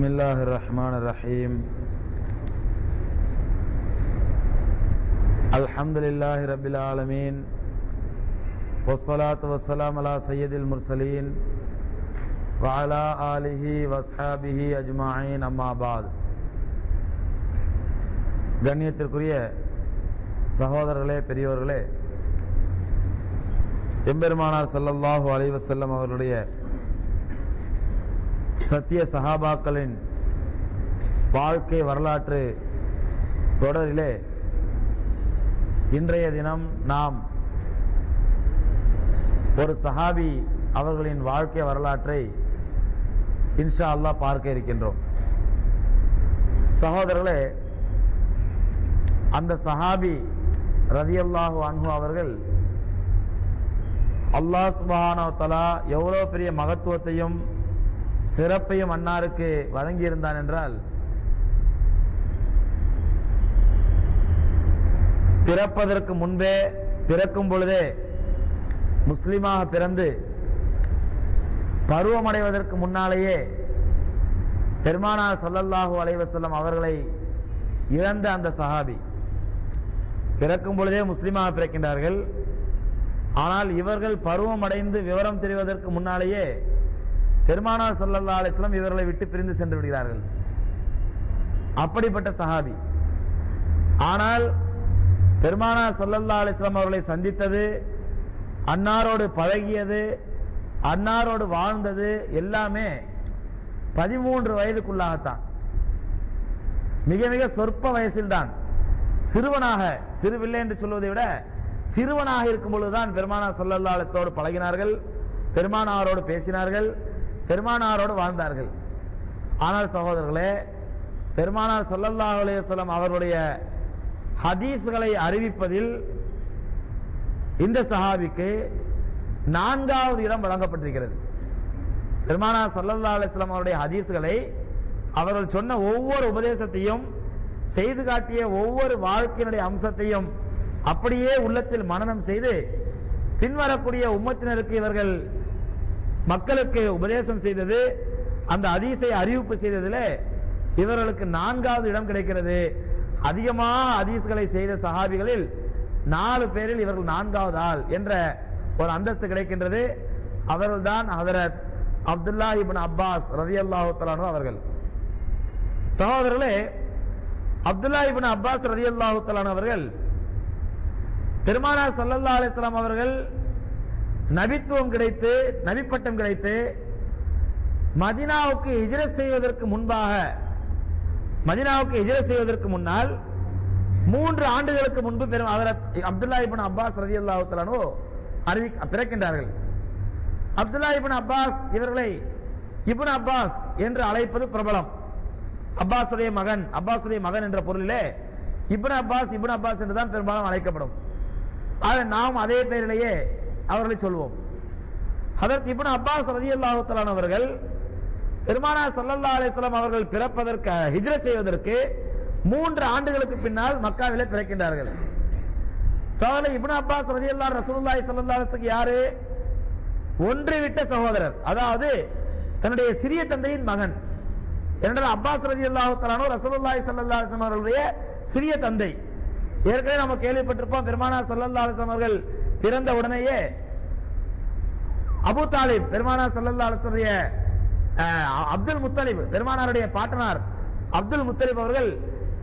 बिस्मिल्लाहिर्रहमानिर्रहीम अल्हम्दुलिल्लाहि रब्बिल आलमीन वस्सलातु वस्सलामु अला सय्यिदिल मुरसलीन व अला आलिहि वस्हाबिहि अजमाइन अम्मा बाद. கண்ணியத்திற்குரிய சகோதரர்களே, பெரியோர்களே, எம்பெருமானார் ஸல்லல்லாஹு அலைஹி வஸல்லம் அவர்களுடைய சத்திய சஹாபாக்களின் வாழ்க்கை வரலாற்று தொடரிலே இன்றைய தினம் நாம் ஒரு சஹாபி அவர்களின் வாழ்க்கை வரலாற்றை இன்ஷா அல்லாஹ் பார்க்க இருக்கின்றோம். சகோதரர்களே, அந்த சஹாபி ரலியல்லாஹு அன்ஹு அவர்கள் அல்லாஹ் சுப்ஹானஹு வ தஆலா எவ்வளவு பெரிய மகத்துவத்தையும் சிறப்பையும் அன்னாருக்கு வழங்கியிருந்தான் என்றால், பிறப்பதற்கு முன்பே, பிறக்கும் பொழுதே முஸ்லிமாக பிறந்து பருவமடைவதற்கு முன்னாலேயே பெருமானார் ஸல்லல்லாஹு அலைஹி வஸல்லம் அவர்களை இழந்த அந்த சஹாபி பிறக்கும் பொழுதே முஸ்லிமாக பிறக்கின்றார்கள். ஆனால் இவர்கள் பருவமடைந்து விவரம் தெரிவதற்கு முன்னாலேயே பெருமானார் ஸல்லல்லாஹு அலைஹி வஸல்லம் இவர்களை விட்டு பிரிந்து சென்று விடுகிறார்கள். அப்படிப்பட்ட சஹாபி. ஆனால் பெருமானார் ஸல்லல்லாஹு அலைஹி வஸல்லம் அவர்களை சந்தித்தது, அன்னாரோடு பழகியது, அன்னாரோடு வாழ்ந்தது எல்லாமே 13 வயதுக்குள்ளாகத்தான். மிக மிக சொற்ப வயசில்தான், சிறுவனாக, சிறுவில்லை என்று சொல்வதை விட சிறுவனாக இருக்கும் பொழுதுதான் பெருமானார் ஸல்லல்லாஹு அலைஹி வஸல்லம் பழகினார்கள், பெருமானாரோடு பேசினார்கள், பெருமானாரோடு வாழ்ந்தார்கள். ஆனால் சகோதரர்களே, பெருமானார் ஸல்லல்லாஹு அலைஹி வஸல்லம் அவர்களுடைய ஹதீஸ்களை அறிவிப்பதில் இந்த சஹாபிக்கு 4வது இடம் வழங்கப்பட்டிருக்கிறது. பெருமானார் ஸல்லல்லாஹு அலைஹி வஸல்லம் அவருடைய ஹதீஸ்களை, அவர்கள் சொன்ன ஒவ்வொரு உபதேசத்தையும், செய்து காட்டிய ஒவ்வொரு வாழ்க்கையினுடைய அம்சத்தையும் அப்படியே உள்ளத்தில் மனனம் செய்து பின்வரக்கூடிய உம்மத்தினருக்கு இவர்கள் மக்களுக்கு உபதேசம் செய்தது, அந்த ஹதீஸை அறிவிப்பு செய்ததில் இவர்களுக்கு 4வது இடம் கிடைக்கிறது. அதிகமாக ஹதீஸ்களை செய்த சஹாபிகளில் 4 பேரில் இவர்கள் 4வது ஆள் என்ற ஒரு அந்தஸ்து கிடைக்கின்றது. அவர்கள்தான் ஹதரத் அப்துல்லாஹ் இப்னு அப்பாஸ் ரலியல்லாஹு தஆலா அன்ஹு அவர்கள். சகோதரர்களே, அப்துல்லாஹ் இப்னு அப்பாஸ் ரலியல்லாஹு தஆலா அன்ஹு அவர்கள் பெருமானார் ஸல்லல்லாஹு அலைஹி வஸல்லம் அவர்கள் நபித்துவம் கிடைத்து, நபிப்பட்டம் கிடைத்து மதீனாவுக்கு ஹிஜ்ரத் செய்வதற்கு முன்பாக, மதீனாவுக்கு ஹிஜ்ரத் செய்வதற்கு முன்னால் 3 ஆண்டுகளுக்கு முன்பு ஹஜ்ரத் அப்துல்லாஹ் இப்னு அப்பாஸ் ரலியல்லாஹு தஆலா அன்ஹு பிறக்கின்றார்கள். அப்துல்லாஹ் இப்னு அப்பாஸ் இவர்களை இப்னு அப்பாஸ் என்று அழைப்பது பிரபலம். அப்பாஸுடைய மகன், அப்பாஸுடைய மகன் என்ற பொருளிலே இப்னு அப்பாஸ், இப்னு அப்பாஸ் என்று தான் பெரும்பாலும் அழைக்கப்படும். ஆக நாம் அதே பெயரிலேயே அவர்களை சொல்வோம். ஹஜ்ரத் இப்னு அப்பாஸ் ரலியல்லாஹு தஆலா அவர்கள் பெருமானார் ஸல்லல்லாஹு அலைஹி வஸல்லம் அவர்கள் பிறப்பதற்கு, ஹிஜ்ரத் செய்வதற்கு 3 ஆண்டுகளுக்கு பின்னால் மக்காவிலே பிறக்கின்றார்கள். சகோதரர் இப்னு அப்பாஸ் ரலியல்லாஹு ரசூலுல்லாஹி ஸல்லல்லாஹு அலைஹி வஸல்லம் யாரு? ஒன்றிவிட்ட சகோதரர், அதாவது தன்னுடைய சிறிய தந்தையின் மகன். என்றால் அப்பாஸ் ரலியல்லாஹு தஆலா அன்ஹு ரசூலுல்லாஹி ஸல்லல்லாஹு அலைஹி வஸல்லம் அவர்களுடைய சிறிய தந்தை. ஏற்கனவே நம்ம கேள்விப்பட்டிருப்போம், பெருமானார் ஸல்லல்லாஹு அலைஹி வஸல்லம் அவர்கள் பிறந்த உடனேயே அபூ தாலிப், பெருமானார் ஸல்லல்லாஹு அலைஹி வஸல்லம் அப்துல் முத்தலிப், பெருமானாருடைய பாட்டனார் அப்துல் முத்தலிப் அவர்கள்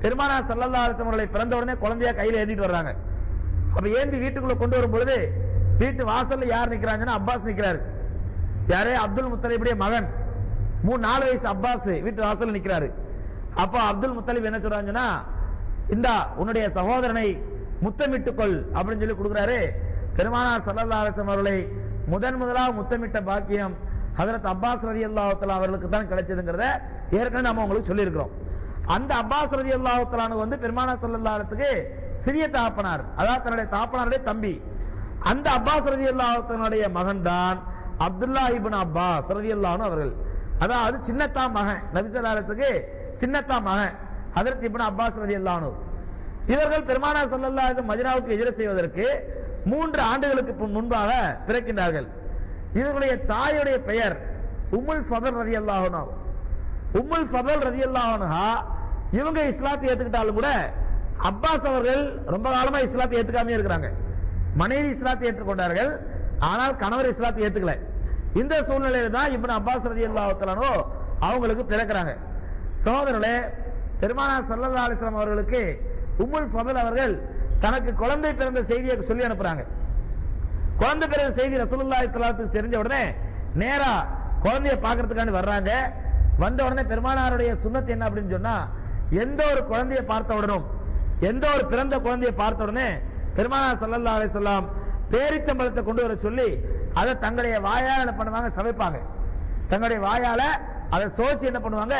பெருமானார் ஸல்லல்லாஹு அலைஹி வஸல்லம் அவர்களை பிறந்த உடனே குழந்தையா கையில ஏந்திட்டு வர்றாங்க. அப்ப ஏந்தி வீட்டுக்குள்ள கொண்டு வரும் பொழுது வீட்டு வாசல்ல யார் நிக்கிறாங்கன்னா அப்பாஸ் நிக்கிறாரு. யாரே? அப்துல் முத்தலிபுடைய மகன், 3-4 வயசு அப்பாஸ் வீட்டு வாசல்ல நிக்கிறாரு. அப்ப அப்துல் முத்தலிப் என்ன சொல்றாங்கன்னா, இந்தா உன்னுடைய சகோதரனை முத்தமிட்டுக்கொள் அப்படின்னு சொல்லி கொடுக்குறாரு. பெருமானார் ஸல்லல்லாஹு அலைஹி வஸல்லம் அவர்களை முதலாக முத்தமிட்ட பாக்கியம் ஹஜ்ரத் அப்பாஸ் ரலியல்லாஹு தஆலா அவர்களுக்கு தான் கிடைச்சதுங்கிறத ஏற்கனவே நம்ம உங்களுக்கு சொல்லி இருக்கிறோம். அந்த அப்பாஸ் ரலியல்லாஹு தஆலா வந்து பெருமானார் ஸல்லல்லாஹு அலைஹி வஸல்லம் சிறிய தகப்பனார், அதாவது தன்னுடைய தகப்பனாருடைய தம்பி. அந்த அப்பாஸ் ரலியல்லாஹு தஆலாவுடைய மகன் தான் அப்துல்லாஹ் இப்னு அப்பாஸ் ரலியல்லாஹு அன்ஹு அவர்கள். அதாவது சின்னத்தா மகன், நபி ஸல்லல்லாஹு அலைஹி வஸல்லம் சின்னத்தா மகன் ஹஜ்ரத் இப்னு அப்பாஸ் ரலியல்லாஹு அன்ஹு. இவர்கள் பெருமானார் ஸல்லல்லாஹு அலைஹி வஸல்லம் மதீனாவுக்கு ஹிஜ்ரத் செய்வதற்கு 3 ஆண்டுகளுக்கு முன்பாக பிறக்கின்றார்கள். இவர்களுடைய தாயுடைய பெயர் உம்முல் ஃபதல் ரலியல்லாஹு அன்ஹா. உம்முல் ஃபதல் ரலியல்லாஹு அன்ஹா இவங்க இஸ்லாத்தை ஏத்துக்கிட்டாலும் கூட அப்பாஸ் அவர்கள் ரொம்ப காலமா இஸ்லாத்தை ஏத்துக்காம இருக்கிறாங்க. மனைவி இஸ்லாத்தை ஏற்றுக்கொண்டார்கள், ஆனால் கணவர் இஸ்லாத்தை ஏத்துக்கல. இந்த சூழ்நிலையில தான் இப்னு அப்பாஸ் ரலியல்லாஹு தஆலா அவங்களுக்கு பிறக்கிறாங்க. சகோதரர்களே, பெருமானார் ஸல்லல்லாஹு அலைஹி வஸல்லம் அவர்களுக்கு உம்முல் ஃபதல் அவர்கள் தனக்கு குழந்தை பிறந்த செய்தியை சொல்லி அனுப்புறாங்க. குழந்தை பிறந்த செய்தி ரசூலுல்லாஹி ஸல்லல்லாஹு அலைஹி வஸல்லம் தெரிஞ்ச உடனே நேரா குழந்தைய பார்க்கறதுக்காண்டி வர்றாங்க. வந்த உடனே பெருமானாருடைய சுன்னத் என்ன அப்படின்னு சொன்னா, எந்த ஒரு குழந்தையை பார்த்த உடனும், எந்த ஒரு பிறந்த குழந்தையை பார்த்த உடனே பெருமானார் ஸல்லல்லாஹு அலைஹி வஸல்லம் பேரிச்சம்பழத்தை கொண்டு வர சொல்லி அதை தங்களுடைய வாயால என்ன பண்ணுவாங்க, சமைப்பாங்க. தங்களுடைய வாயால அதை சோசி என்ன பண்ணுவாங்க,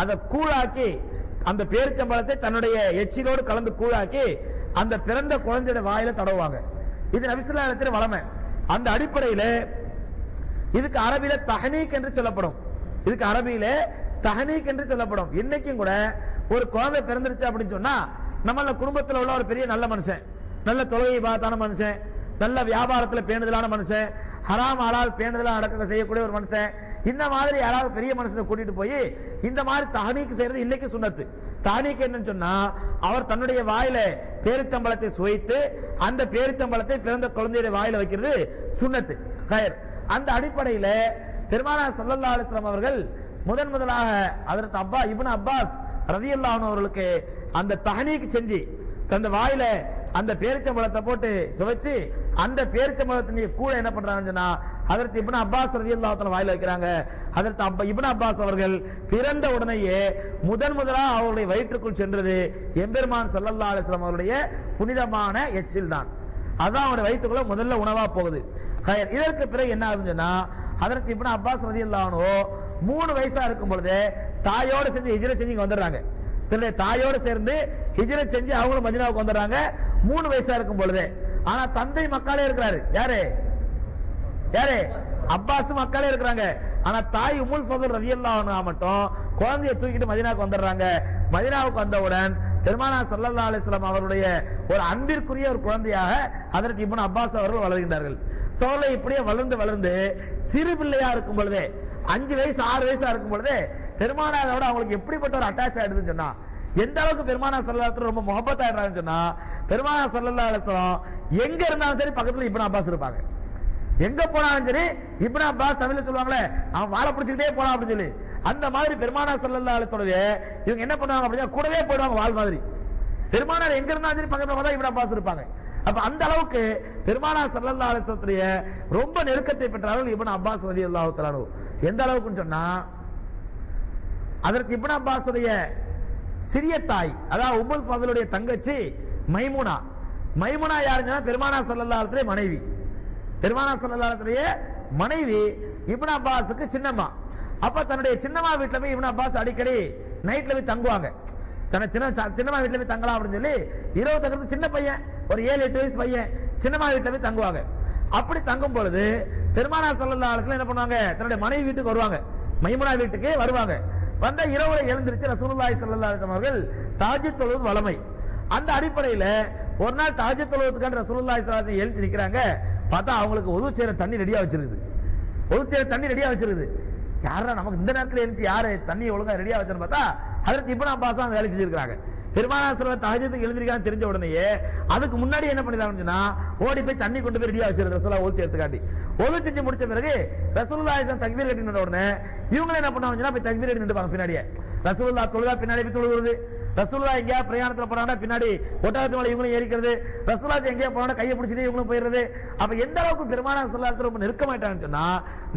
அதை கூழாக்கி அந்த பேரிச்சம்பழத்தை தன்னுடைய எச்சிலோடு கலந்து கூழாக்கி அந்த பிறந்த குழந்தையோட வாயில தடவுவாங்க. இது நபி ஸல்லல்லாஹு அலைஹி வஸல்லம் வளமை. அந்த அடிப்படையில் இதுக்கு அரபியில தஹ்னீக் என்று சொல்லப்படும். இதுக்கு அரபியில தஹ்னீக் என்று சொல்லப்படும். இன்னைக்கும் கூட ஒரு குழந்தை பிறந்துருச்சு அப்படின்னு சொன்னா, நம்மள குடும்பத்தில் உள்ள ஒரு பெரிய நல்ல மனுஷன், நல்ல தொழுகை பாத்தான மனுஷன், நல்ல வியாபாரத்தில் பேணுதலான மனுஷன், ஹராம் ஹலால் பேணுதலாக அடக்க செய்யக்கூடிய ஒரு மனுஷன், இந்த மாதிரி யாராவது பெரிய மனுஷனை கூட்டிட்டு போய் இந்த மாதிரி தஹ்னீக் செய்யறது இன்னைக்கு சுன்னத்து. தஹ்னீக் என்னன்னு சொன்னா, அவர் தன்னுடைய வாயில பேரித்தம்பழத்தை சுவைத்து அந்த பேரித்தம்பழத்தை பிறந்த குழந்தையுடைய வாயில வைக்கிறது சுன்னத்து. அந்த அடிப்படையில் பெருமானார் ஸல்லல்லாஹு அலைஹி வஸல்லம் அவர்கள் முதலாக ஹஜ்ரத் இப்னு அப்பாஸ் ரலியல்லாஹு அன்ஹு அவர்களுக்கு அந்த தஹ்னீக் செஞ்சு தந்த வாயில அந்த பேரிச்சம்பழத்தை போட்டு சுவைச்சு அந்த பேரிச்சம்பழத்தின் கூட என்ன பண்றாங்கன்னு சொன்னா, ஹஜ்ரத் இப்னு அப்பாஸ் ரலியல்லாஹு தஆலா வாயில வைக்கிறாங்க. ஹஜ்ரத் இப்னு அப்பாஸ் அவர்கள் பிறந்த உடனேயே முதலாக அவருடைய வயிற்றுக்குள் சென்றது எம்பெருமான் ஸல்லல்லாஹு அலைஹி வஸல்லம் அவருடைய புனிதமான எச்சில் தான். அதான் அவருடைய வயிற்றுக்குள்ள முதல்ல உணவா போகுது. இதற்கு பிறகு என்ன ஆகுதுன்னு சொன்னா, ஹஜ்ரத் இப்னு அப்பாஸ் ரலியல்லாஹு அன்ஹு 3 வயசா இருக்கும் பொழுது தாயோடு செஞ்சு ஹிஜ்ரத் செஞ்சு வந்துடுறாங்க. தன்னுடைய தாயோடு சேர்ந்து ஹிஜ்ரத் செஞ்சு அவங்களும் மதீனாவுக்கு வந்துடுறாங்க 3 வயசா இருக்கும் பொழுது. ஆனா தந்தை மக்காலே இருக்கிறாரு. யாரு அப்பாஸ் மக்காலே இருக்கிறாங்க. ஆனா தாய் உம்முல் ஃபதல் ரலியல்லாஹு அன்ஹா மட்டும் குழந்தையை தூக்கிட்டு மதீனாவுக்கு வந்துடுறாங்க. மதீனாவுக்கு வந்தவுடன் பெருமானார் ஸல்லல்லாஹு அலைஹி வஸல்லம் அவருடைய ஒரு அன்பிற்குரிய ஒரு குழந்தையாக ஹஜ்ரத் இப்னு அப்பாஸ் அவர்கள் வளர்கின்றார்கள். சோலை இப்படியே வளர்ந்து சிறு பிள்ளையா இருக்கும் பொழுதே 5 வயசு 6 வயசா இருக்கும் பொழுது பெருமானாரோட அவங்களுக்கு எப்படிப்பட்ட ஒரு அட்டாச் ஆயிடுதுன்னு சொன்னா, எந்த அளவுக்கு பெருமானார் ஸல்லல்லாஹு அலைஹி வஸல்லம் ரொம்ப முஹப்பத் ஆயிடுறாங்கன்னு சொன்னா, பெருமானார் ஸல்லல்லாஹு அலைஹி வஸல்லம் எங்க இருந்தாலும் சரி பக்கத்துல இப்னு அப்பாஸ் இருப்பாங்க. எங்க போனாலும் சரி இப்னு அப்பாஸ், தமிழ்ல சொல்லுவாங்களே அவன் வாழை பிடிச்சிக்கிட்டே போலாம் அப்படின்னு சொல்லி, அந்த மாதிரி பெருமானார் ஸல்லல்லாஹு அலைஹி வஸல்லம் இவங்க என்ன பண்ணுவாங்க அப்படின்னா கூடவே போயிடுவாங்க வாள் மாதிரி. பெருமானார் எங்க இருந்தாலும் சரி பக்கத்துல பார்த்தா இப்னு அப்பாஸ் இருப்பாங்க. அப்ப அந்த அளவுக்கு பெருமானார் ஸல்லல்லாஹு அலைஹி வஸல்லம் ரொம்ப நெருக்கத்தை பெற்றார்கள் இப்னு அப்பாஸ் ரலியல்லாஹு தஆலா அன்ஹு. எந்த அளவுக்குன்னு சொன்னா, அதற்கு இப்னு அப்பாஸ் உடைய சிறிய தாய், அதாவது உம்முல் ஃபதலுடைய தங்கச்சி மைமுனா யாருங்கன்னா பெருமானார் ஸல்லல்லாஹு அலைஹி வஸல்லம் மனைவி. பெருமானார் ஸல்லல்லாஹு அலைஹி வஸல்லம் மனைவி இப்னு அப்பாஸுக்கு சின்னம்மா. அப்ப தன்னுடைய சின்னம்மா வீட்டுல போய் இப்னு அப்பாஸ் அடிக்கடி நைட்ல போய் தங்குவாங்க. சின்னம்மா வீட்டுல போய் தங்கலாம் அப்படின்னு சொல்லி இரவு தங்குறது சின்ன பையன், ஒரு 7-8 வயசு பையன் சின்னம்மா வீட்டுல போய் தங்குவாங்க. அப்படி தங்கும் பொழுது பெருமானார் ஸல்லல்லாஹு அலைஹி வஸல்லம் என்ன பண்ணுவாங்க, தன்னுடைய மனைவி வீட்டுக்கு வருவாங்க, மைமுனா வீட்டுக்கு வருவாங்க. வந்த இரவுல எழுந்திருச்சு ரசூலுல்லாஹி ஸல்லல்லாஹு அலைஹி வஸல்லம் அவர்கள் தஹஜ்ஜுத் தொழுவது வளமை. அந்த அடிப்படையில ஒரு நாள் தஹஜ்ஜுத் தொழுவதுக்காக ரசூலுல்லாஹி ஸல்லல்லாஹு அலைஹி வஸல்லம் எழுந்து நிக்கிறாங்க. பார்த்தா அவங்களுக்கு ஒது சேர தண்ணி ரெடியா வச்சிருக்குது. யாரா நமக்கு இந்த நேரத்தில் எழுந்து யாரு தண்ணி ஒழுங்கா ரெடியா வச்சுன்னு பார்த்தா ஹஜ்ரத் இப்னு அப்பாஸ் அந்த வேலை செஞ்சிருக்காங்க. பெருமானார் ஸல்லல்லாஹு தஹஜ்ஜுதுக்கு எழுந்திருக்கான்னு தெரிஞ்ச உடனேயே அதுக்கு முன்னாடி என்ன பண்ணிடுறாங்கன்னு சொன்னா, ஓடி போய் தண்ணி கொண்டு போய் ரெடியா வச்சிருது ரசூலுல்லாஹ் ஒது சேர்த்துக்காட்டி. ஒது செஞ்சு முடிச்ச பிறகு ரசூலுல்லாஹி ஸல்லல்லாஹு தக்பீர் கட்டி நின்ற உடனே இவங்க என்ன பண்ணுவாங்கன்னா போய் தக்பீர் கட்டி நின்றுப்பாங்க பின்னாடியே. ரசூலுல்லாஹ் தொழுதா பின்னாடி போய் தொழுகிறது. ரசூலுல்லாஹ் எங்கேயா பிரயாணத்துல போனாங்கன்னா பின்னாடி ஒட்டகத்து மேல இவங்களும் ஏறிக்கிறது. ரசூலுல்லாஹ் எங்கேயா போனா கையை பிடிச்சிட்டு இவங்களும் போயிடுறது. அப்ப எந்த அளவுக்கு பெருமானார் ஸல்லல்லாஹு அலைஹி வஸல்லம் ரொம்ப நெருக்கமாயிட்டாங்கன்னு சொன்னா,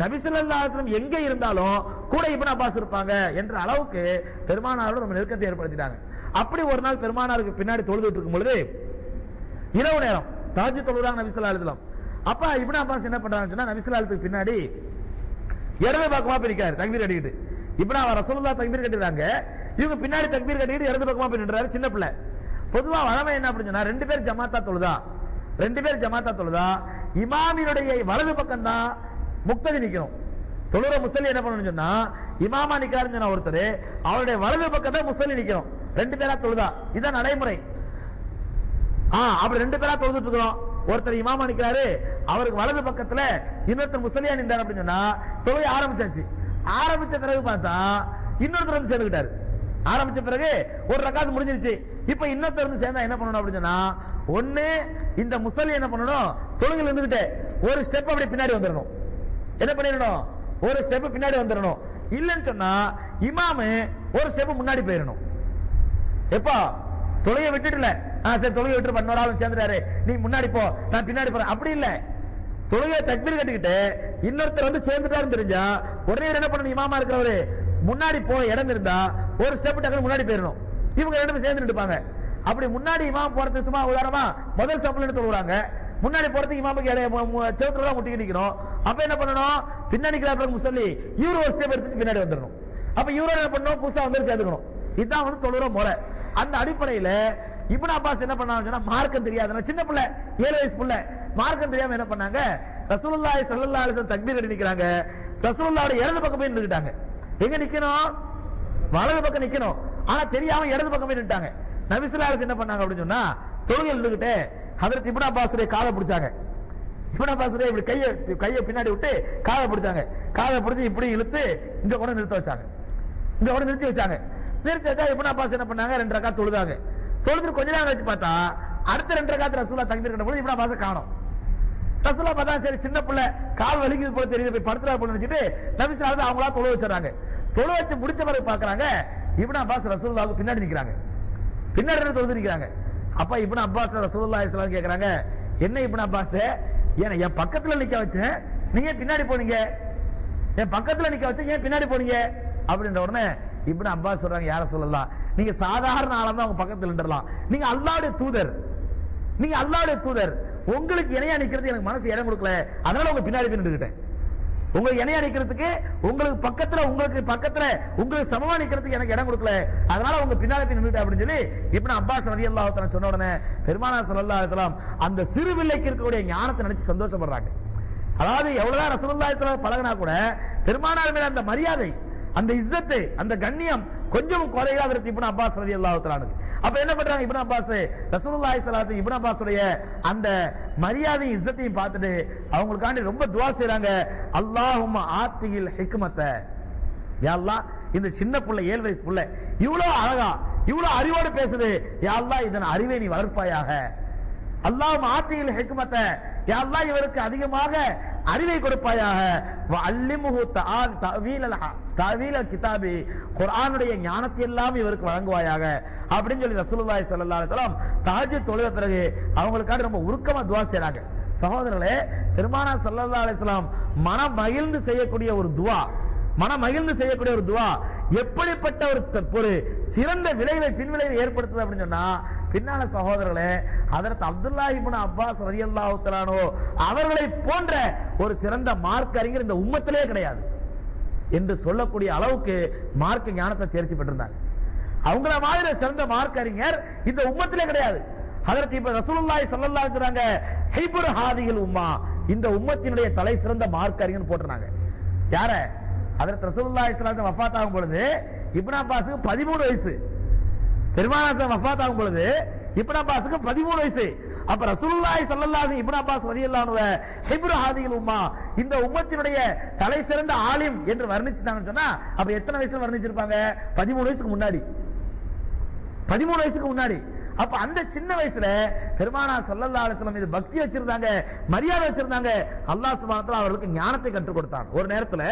நபி ஸல்லல்லாஹு அலைஹி வஸல்லம் எங்க இருந்தாலும் கூட இப்னு அப்பாஸ் இருப்பாங்க என்ற அளவுக்கு பெருமானாரோட ரொம்ப நெருக்கத்தை ஏற்படுத்திட்டாங்க. அப்படி ஒரு நாள் பெருமானாருக்கு பின்னாடி தொழுதுட்டு இருக்கும் பொழுது இரவு நேரம் தஹஜ்ஜுத் தொழுறாங்க நபி ஸல்லல்லாஹு அலைஹி வஸல்லம். அப்ப இப்னு அப்பாஸ் என்ன பண்றாங்கன்னு சொன்னா, நபி ஸல்லல்லாஹு அலைஹி வஸல்லம் பின்னாடி இடது பக்கமா போய் நிக்காரு தக்பீர் கட்டிக்கிட்டு. ரசூலுல்லாஹ் தக்பீர் கட்டிடுறாங்க, இவங்க பின்னாடி தக்பீர் கட்டிட்டு இடது பக்கமா போய் நின்றாரு சின்ன பிள்ளை. பொதுவா வளமை என்ன அப்படின்னு சொன்னா, 2 பேர் ஜமாத்தா தொழுதா இமாமினுடைய வலது பக்கம் தான் முக்ததி நிக்கணும். தொழுற முசல்லி என்ன பண்ணணும்னு சொன்னா, இமாமா நிக்கிறாருன்னு சொன்னா ஒருத்தர் அவருடைய வலது பக்கம் தான் முசல்லி நிக்கணும். 2 பேரா தொழுதா இதான் நடைமுறை. அப்படி 2 பேரா தொழுதுட்டு இருக்கிறோம். ஒருத்தர் இமாமா நிக்கிறாரு, அவருக்கு வலது பக்கத்துல இன்னொருத்தர் முசல்லியா நின்றார் அப்படின்னு சொன்னா தொழுகை ஆரம்பிச்ச பிறகு பார்த்தா இன்னொருத்தர் வந்து சேர்ந்துக்கிட்டாரு. ஆரம்பிச்ச பிறகு ஒரு ரக்காத் முடிஞ்சிருச்சு. இப்ப இன்னொருத்தர் வந்து சேர்ந்தா என்ன பண்ணணும் அப்படின்னு சொன்னா, ஒண்ணு இந்த முஸல்லி என்ன பண்ணணும், தொழுகையில இருந்துகிட்டு ஒரு ஸ்டெப் அப்படி பின்னாடி வந்துடணும். என்ன பண்ணிடணும், ஒரு ஸ்டெப் பின்னாடி வந்துடணும். இல்லைன்னு சொன்னா இமாமு ஒரு ஸ்டெப் முன்னாடி போயிடணும். எப்போ தொழுகை விட்டுட்டுல சரி தொழுகை விட்டு இன்னொரு ஆளும் சேர்ந்துட்டாரு, நீ முன்னாடி போ நான் பின்னாடி போறேன், அப்படி இல்ல. தொழுகையை தக்பீர் கட்டிக்கிட்டு இன்னொருத்தர் வந்து சேர்ந்துட்டாருன்னு தெரிஞ்சா உடனே என்ன பண்ணணும், இமாமா இருக்கிறவரு முன்னாடி போய் இடம் இருந்தா ஒரு ஸ்டெப் டக்குனு முன்னாடி போயிடணும். இவங்க ரெண்டு பேரும் சேர்ந்து நிற்பாங்க. அப்படி முன்னாடி இமாம் போறதுக்கு சும்மா உதாரணமா முதல் சப்பல் தொழுகிறாங்க, முன்னாடி போறதுக்கு இமாமுக்கு செவத்துல தான் முட்டிக்கிட்டு நிக்கணும். அப்ப என்ன பண்ணணும், பின்னாடி நிற்கிறார் முஸல்லி இவரு ஒரு ஸ்டெப் எடுத்து பின்னாடி வந்துடணும். அப்ப இவரோட என்ன பண்ணணும், புதுசா வந்து சேர்த்துக்கணும். இதுதான் வந்து தொழுகிற முறை. அந்த அடிப்படையில இப்னு அப்பாஸ் என்ன பண்ணாங்கன்னா, மார்க்கம் தெரியாத சின்ன பிள்ளை 7 வயசு பிள்ளை, மார்க்கம் தெரியாம என்ன பண்ணாங்க, ரசூலுல்லாஹி ஸல்லல்லாஹு அலைஹி வஸல்லம் தக்பீர் கட்டி நிக்கிறாங்க, ரசூலுல்லாஹ்வோட இடது பக்கம் போய் நின்னுட்டாங்க. எங்க நிக்கணும், வலது பக்கம் நிக்கணும். ஆனா தெரியாம இடது பக்கம் போய் நின்னுட்டாங்க. நபி ஸல்லல்லாஹு அலைஹி வஸல்லம் என்ன பண்ணாங்க அப்படின்னு சொன்னா, தொழுகையில் நின்னுகிட்டு ஹஜ்ரத் இப்னு அப்பாஸுடைய காதை பிடிச்சாங்க. இப்னு அப்பாஸுடைய இப்படி கையை பின்னாடி விட்டு காதை பிடிச்சாங்க. காதை பிடிச்சி இப்படி இழுத்து இங்க கூட நிறுத்த வச்சாங்க. இங்க கூட நிறுத்தி வச்சாங்க. நிறுத்தி வச்சா இப்னு அப்பாஸ் என்ன பண்ணாங்க, 2 ரக்காத் தொழுதாங்க. தொழுது கொஞ்ச நேரம் கழிச்சு பார்த்தா அடுத்த 2 ரக்காத் ரசூலுல்லாஹ் தக்பீர் கட்டும் போது இப்னு அப்பாஸை காணோம். ரசூலுல்லாஹ் பார்த்தா சரி சின்ன பிள்ளை கால் வலிக்குது போல தெரியுது, போய் படுத்துறா போல நினைச்சிட்டு நபி ஸல்லல்லாஹு அலைஹி வஸல்லம் அவங்களா தொழ வச்சாங்க. தொழ வச்சு முடிச்ச பிறகு பார்க்கறாங்க, இப்னு அப்பாஸ் ரசூலுல்லாஹ்வுக்கு பின்னாடி நிக்கிறாங்க. பின்னாடி இருந்து தொழுது நிக்கிறாங்க. அப்ப இப்னு அப்பாஸ் ரசூலுல்லாஹி ஸல்லல்லாஹு அலைஹி வஸல்லம் கேக்குறாங்க, என்ன இப்னு அப்பாஸ், ஏன் என் பக்கத்துல நிக்க வச்சேன், நீங்க பின்னாடி போனீங்க, என் பக்கத்துல நிக்க வச்சேன் ஏன் பின்னாடி போனீங்க அப்படின்ற உடனே இப்னு அப்பாஸ் சொல்றாங்க, யார சொல்லலாம், நீங்க சாதாரண ஆளா தான் உங்க பக்கத்துல நின்றலாம், நீங்க அல்லாஹ்வுடைய தூதர், நீங்க அல்லாஹ்வுடைய தூதர், உங்களுக்கு இணையா நிக்கிறது எனக்கு மனசு இடம் கொடுக்கல, அதனால உங்க பின்னாடி நின்றுகிட்டேன். உங்களுக்கு இணையா நிக்கிறதுக்கு உங்களுக்கு பக்கத்துல உங்களுக்கு சமமா நிக்கிறதுக்கு எனக்கு இடம் கொடுக்கல, அதனால உங்க பின்னாடி நின்றுட்டேன் அப்படின்னு சொல்லி இப்னு அப்பாஸ் ரலியல்லாஹு தஆலா சொன்ன உடனே பெருமானார் ஸல்லல்லாஹு அலைஹி வஸல்லம் அந்த சிறு பிள்ளைக்கு இருக்கக்கூடிய ஞானத்தை நினைச்சு சந்தோஷப்படுறாங்க. அதாவது எவ்வளவுதான் ரசூலுல்லாஹி ஸல்லல்லாஹு அலைஹி வஸல்லம் பழகினா கூட பெருமானார் மேல அந்த மரியாதை, அந்த இஸ்ஸத், அந்த கண்ணியம் கொஞ்சம் குறையாத இப்னு அப்பாஸ் ரலியல்லாஹு தஆலா. அப்ப என்ன பண்றாங்க இப்னு அப்பாஸ், ரசூலுல்லாஹி ஸல்லல்லாஹு அலைஹி வஸல்லம் இப்னு அப்பாஸுடைய அந்த மரியாதையும் இஸ்ஸத்தையும் பார்த்துட்டு அவங்களுக்காண்டி ரொம்ப துஆ செய்றாங்க. அல்லாஹும்ம ஆத்திகில் ஹிக்மத, யா அல்லாஹ் இந்த சின்ன புள்ள 7 வயசு புள்ள இவ்வளவு அழகா இவ்வளவு அறிவோடு பேசுது, யா அல்லாஹ் இதன் அறிவை நீ வளர்ப்பாயாக. அல்லாஹும்ம ஆத்திகில் ஹிக்மத, யா அல்லாஹ் இவருக்கு அதிகமாக அறிவை கொடுப்பாயாக. வஅல்லிமுஹு தஅவீல் கிதாபி, குர்ஆனுடைய ஞானத்தை எல்லாம் இவருக்கு வழங்குவாயாக அப்படின்னு சொல்லி ரசூலுல்லாஹி ஸல்லல்லாஹு அலைஹி வஸல்லம் தஹஜ்ஜுத் தொழுத பிறகு அவங்களுக்காக ரொம்ப உருக்கமா துஆ செய்றாங்க. சகோதரர்களே, பெருமானார் ஸல்லல்லாஹு அலைஹி வஸல்லம் மனம் மகிழ்ந்து செய்யக்கூடிய ஒரு துஆ, மனம் மகிழ்ந்து செய்யக்கூடிய ஒரு துஆ எப்படிப்பட்ட ஒரு சிறந்த விளைவை பின்விளைவை ஏற்படுத்துது அப்படின்னு சொன்னா, பின்னால சகோதரர்களே ஹஜ்ரத் அப்துல்லாஹ் இப்னு அப்பாஸ் ரலியல்லாஹு தஆலா அவர்களை போன்ற ஒரு சிறந்த மார்க்க அறிஞர் இந்த உம்மத்திலே கிடையாது என்று சொல்லக்கூடிய அளவுக்கு மார்க்க ஞானத்தை தேர்ச்சி பெற்றிருந்தாங்க. அவங்கள மாதிரி சிறந்த மார்க்க அறிஞர் இந்த உம்மத்திலே கிடையாது. ஹஜ்ரத் இப்ப ரசூலுல்லாஹி ஸல்லல்லாஹு அலைஹி வஸல்லம் ஹைபுர் ஹாதிஹில் உம்மா, இந்த உம்மத்தினுடைய தலை சிறந்த மார்க்க அறிஞர் போட்டுறாங்க. யார? ஹஜ்ரத் ரசூலுல்லாஹி ஸல்லல்லாஹு அலைஹி வஸல்லம் வஃபாத் ஆகும் பொழுது இப்னு அப்பாஸுக்கு 13 வயசு. பெருமானார் வஃபாத் ஆகும் பொழுது இப்னு அப்பாஸுக்கு 13 வயசு. அப்ப ரசூலுல்லாஹி ஸல்லல்லாஹு அலைஹி இப்னு அப்பாஸ் ரலியல்லாஹு அன்ஹு ஹிப்ரு ஹாதிஹில் உம்மா, இந்த உம்மத்தினுடைய தலை சிறந்த ஆலிம் என்று வர்ணிச்சிட்டாங்கன்னு சொன்னா அப்ப எத்தனை வயசுல வர்ணிச்சிருப்பாங்க? 13 வயசுக்கு முன்னாடி. 13 வயசுக்கு முன்னாடி. அப்ப அந்த சின்ன வயசுல பெருமானார் ஸல்லல்லாஹு அலைஹி வஸல்லம் இது பக்தி வச்சிருந்தாங்க, மரியாதை வச்சிருந்தாங்க. அல்லாஹ் சுப்ஹானஹு வ தஆலா அவர்களுக்கு ஞானத்தை கற்றுக் கொடுத்தான். ஒரு நேரத்துல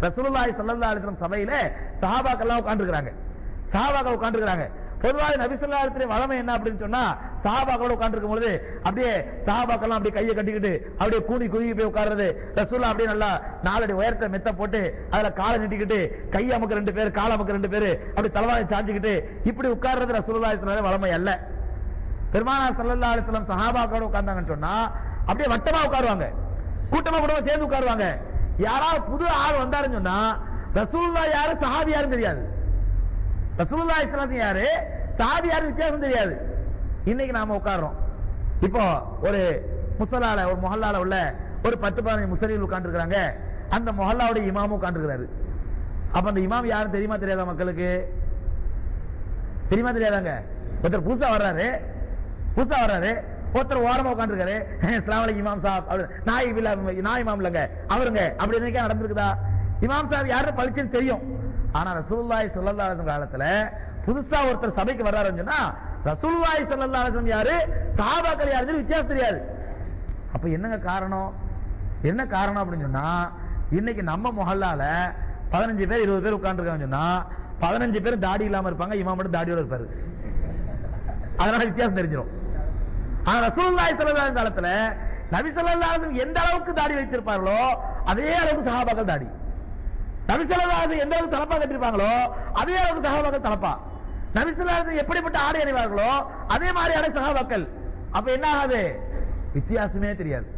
ரசூலுல்லாஹி ஸல்லல்லாஹு அலைஹி வஸல்லம் சபையில சஹாபாக்கள் எல்லாம் உட்கார்ந்திருக்காங்க. சஹாபாக்கள் உட்கார்ந்திருக்காங்க. பொதுவாக நபி ஸல்லல்லாஹு அலைஹி வஸல்லம் வளமை என்ன அப்படின்னு சொன்னா, சஹாபாக்களோட உட்கார்ந்திருக்கும் பொழுது அப்படியே சஹாபாக்கள் அப்படியே கையை கட்டிக்கிட்டு அப்படியே கூனி குறுகி போய் உட்கார்றது, ரசூலுல்லாஹ் அப்படியே நல்லா 4 அடி உயரத்தை மெத்த போட்டு அதுல காலை நீட்டிக்கிட்டு கை அமுக்க 2 பேர் கால் அமுக்க 2 பேர் அப்படி தலைவாயை சாஞ்சிக்கிட்டு இப்படி உட்கார்றது ரசூலுல்லாஹி ஸல்லல்லாஹு அலைஹி வஸல்லம் வளமை அல்ல. பெருமானார் ஸல்லல்லாஹு அலைஹி வஸல்லம் சஹாபாக்களோட உட்கார்ந்தாங்கன்னு சொன்னா அப்படியே வட்டமா உட்காருவாங்க, கூட்டமா கூட்டமா சேர்ந்து உட்காருவாங்க. யாராவது புது ஆள் வந்தாருன்னு சொன்னா ரசூலுல்லாஹ் யாரு சஹாபி யாருன்னு தெரியாது, ரசூலுல்லாஹி ஸல்லல்லாஹு அலைஹி வஸல்லம் யாரு சஹாபி யாரு வித்தியாசம் தெரியாது. இன்னைக்கு நாம உட்கார்றோம், இப்போ ஒரு முஸல்லால ஒரு முஹல்லால உள்ள ஒரு 10-15 முஸல்லிகள் உட்கார்ந்து இருக்காங்க. அந்த முஹல்லாவுடைய இமாமும் உட்கார்ந்து இருக்காரு. அப்ப அந்த இமாம் யாரும் தெரியுமா தெரியாதா? மக்களுக்கு தெரியுமா தெரியாதாங்க? ஒருத்தர் புதுசா வர்றாரு, ஒருத்தர் ஓரமா உட்கார்ந்து இருக்காரு. அஸ்ஸலாமு அலைக்கும் இமாம் சாப், நான் இமாம் இல்லங்க அவருங்க அப்படி என்னைக்கா நடந்திருக்குதா? இமாம் சாப் யாருன்னு பளிச்சுன்னு தெரியும். ஆனா ரசூலுல்லாஹி ஸல்லல்லாஹு அலைஹி வஸல்லம் காலத்துல புதுசா ஒருத்தர் சபைக்கு வர்றாருன்னு சொன்னா ரசூலுல்லாஹி ஸல்லல்லாஹு அலைஹி வஸல்லம் யாரு, சஹாபாக்கள் யாருன்னு வித்தியாசம் தெரியாது. அப்ப என்னங்க காரணம்? என்ன காரணம் அப்படின்னு சொன்னா, இன்னைக்கு நம்ம முஹல்லால 15 பேர் 20 பேர் உட்கார்ந்துருக்காங்கன்னு சொன்னா 15 பேர் தாடி இல்லாம இருப்பாங்க, இமாம் மட்டும் தாடியோட இருப்பாரு. அதனால வித்தியாசம் தெரிஞ்சிடும். ஆனா ரசூலுல்லாஹி ஸல்லல்லாஹு அலைஹி காலத்துல நபி ஸல்லல்லாஹு அலைஹி வஸல்லம் எந்த அளவுக்கு தாடி வைத்திருப்பார்களோ அதே அளவுக்கு சஹாபாக்கள் தாடி. நபி ஸல்லல்லாஹு அலைஹி எந்த அளவுக்கு தலப்பா கட்டிருப்பாங்களோ அதே அளவுக்கு சஹாபாக்கள் தலப்பா. நபி ஸல்லல்லாஹு அலைஹி எப்படிப்பட்ட ஆடை அணிவார்களோ அதே மாதிரி ஆடை சஹாபாக்கள். அப்ப என்ன ஆகாது? வித்தியாசமே தெரியாது.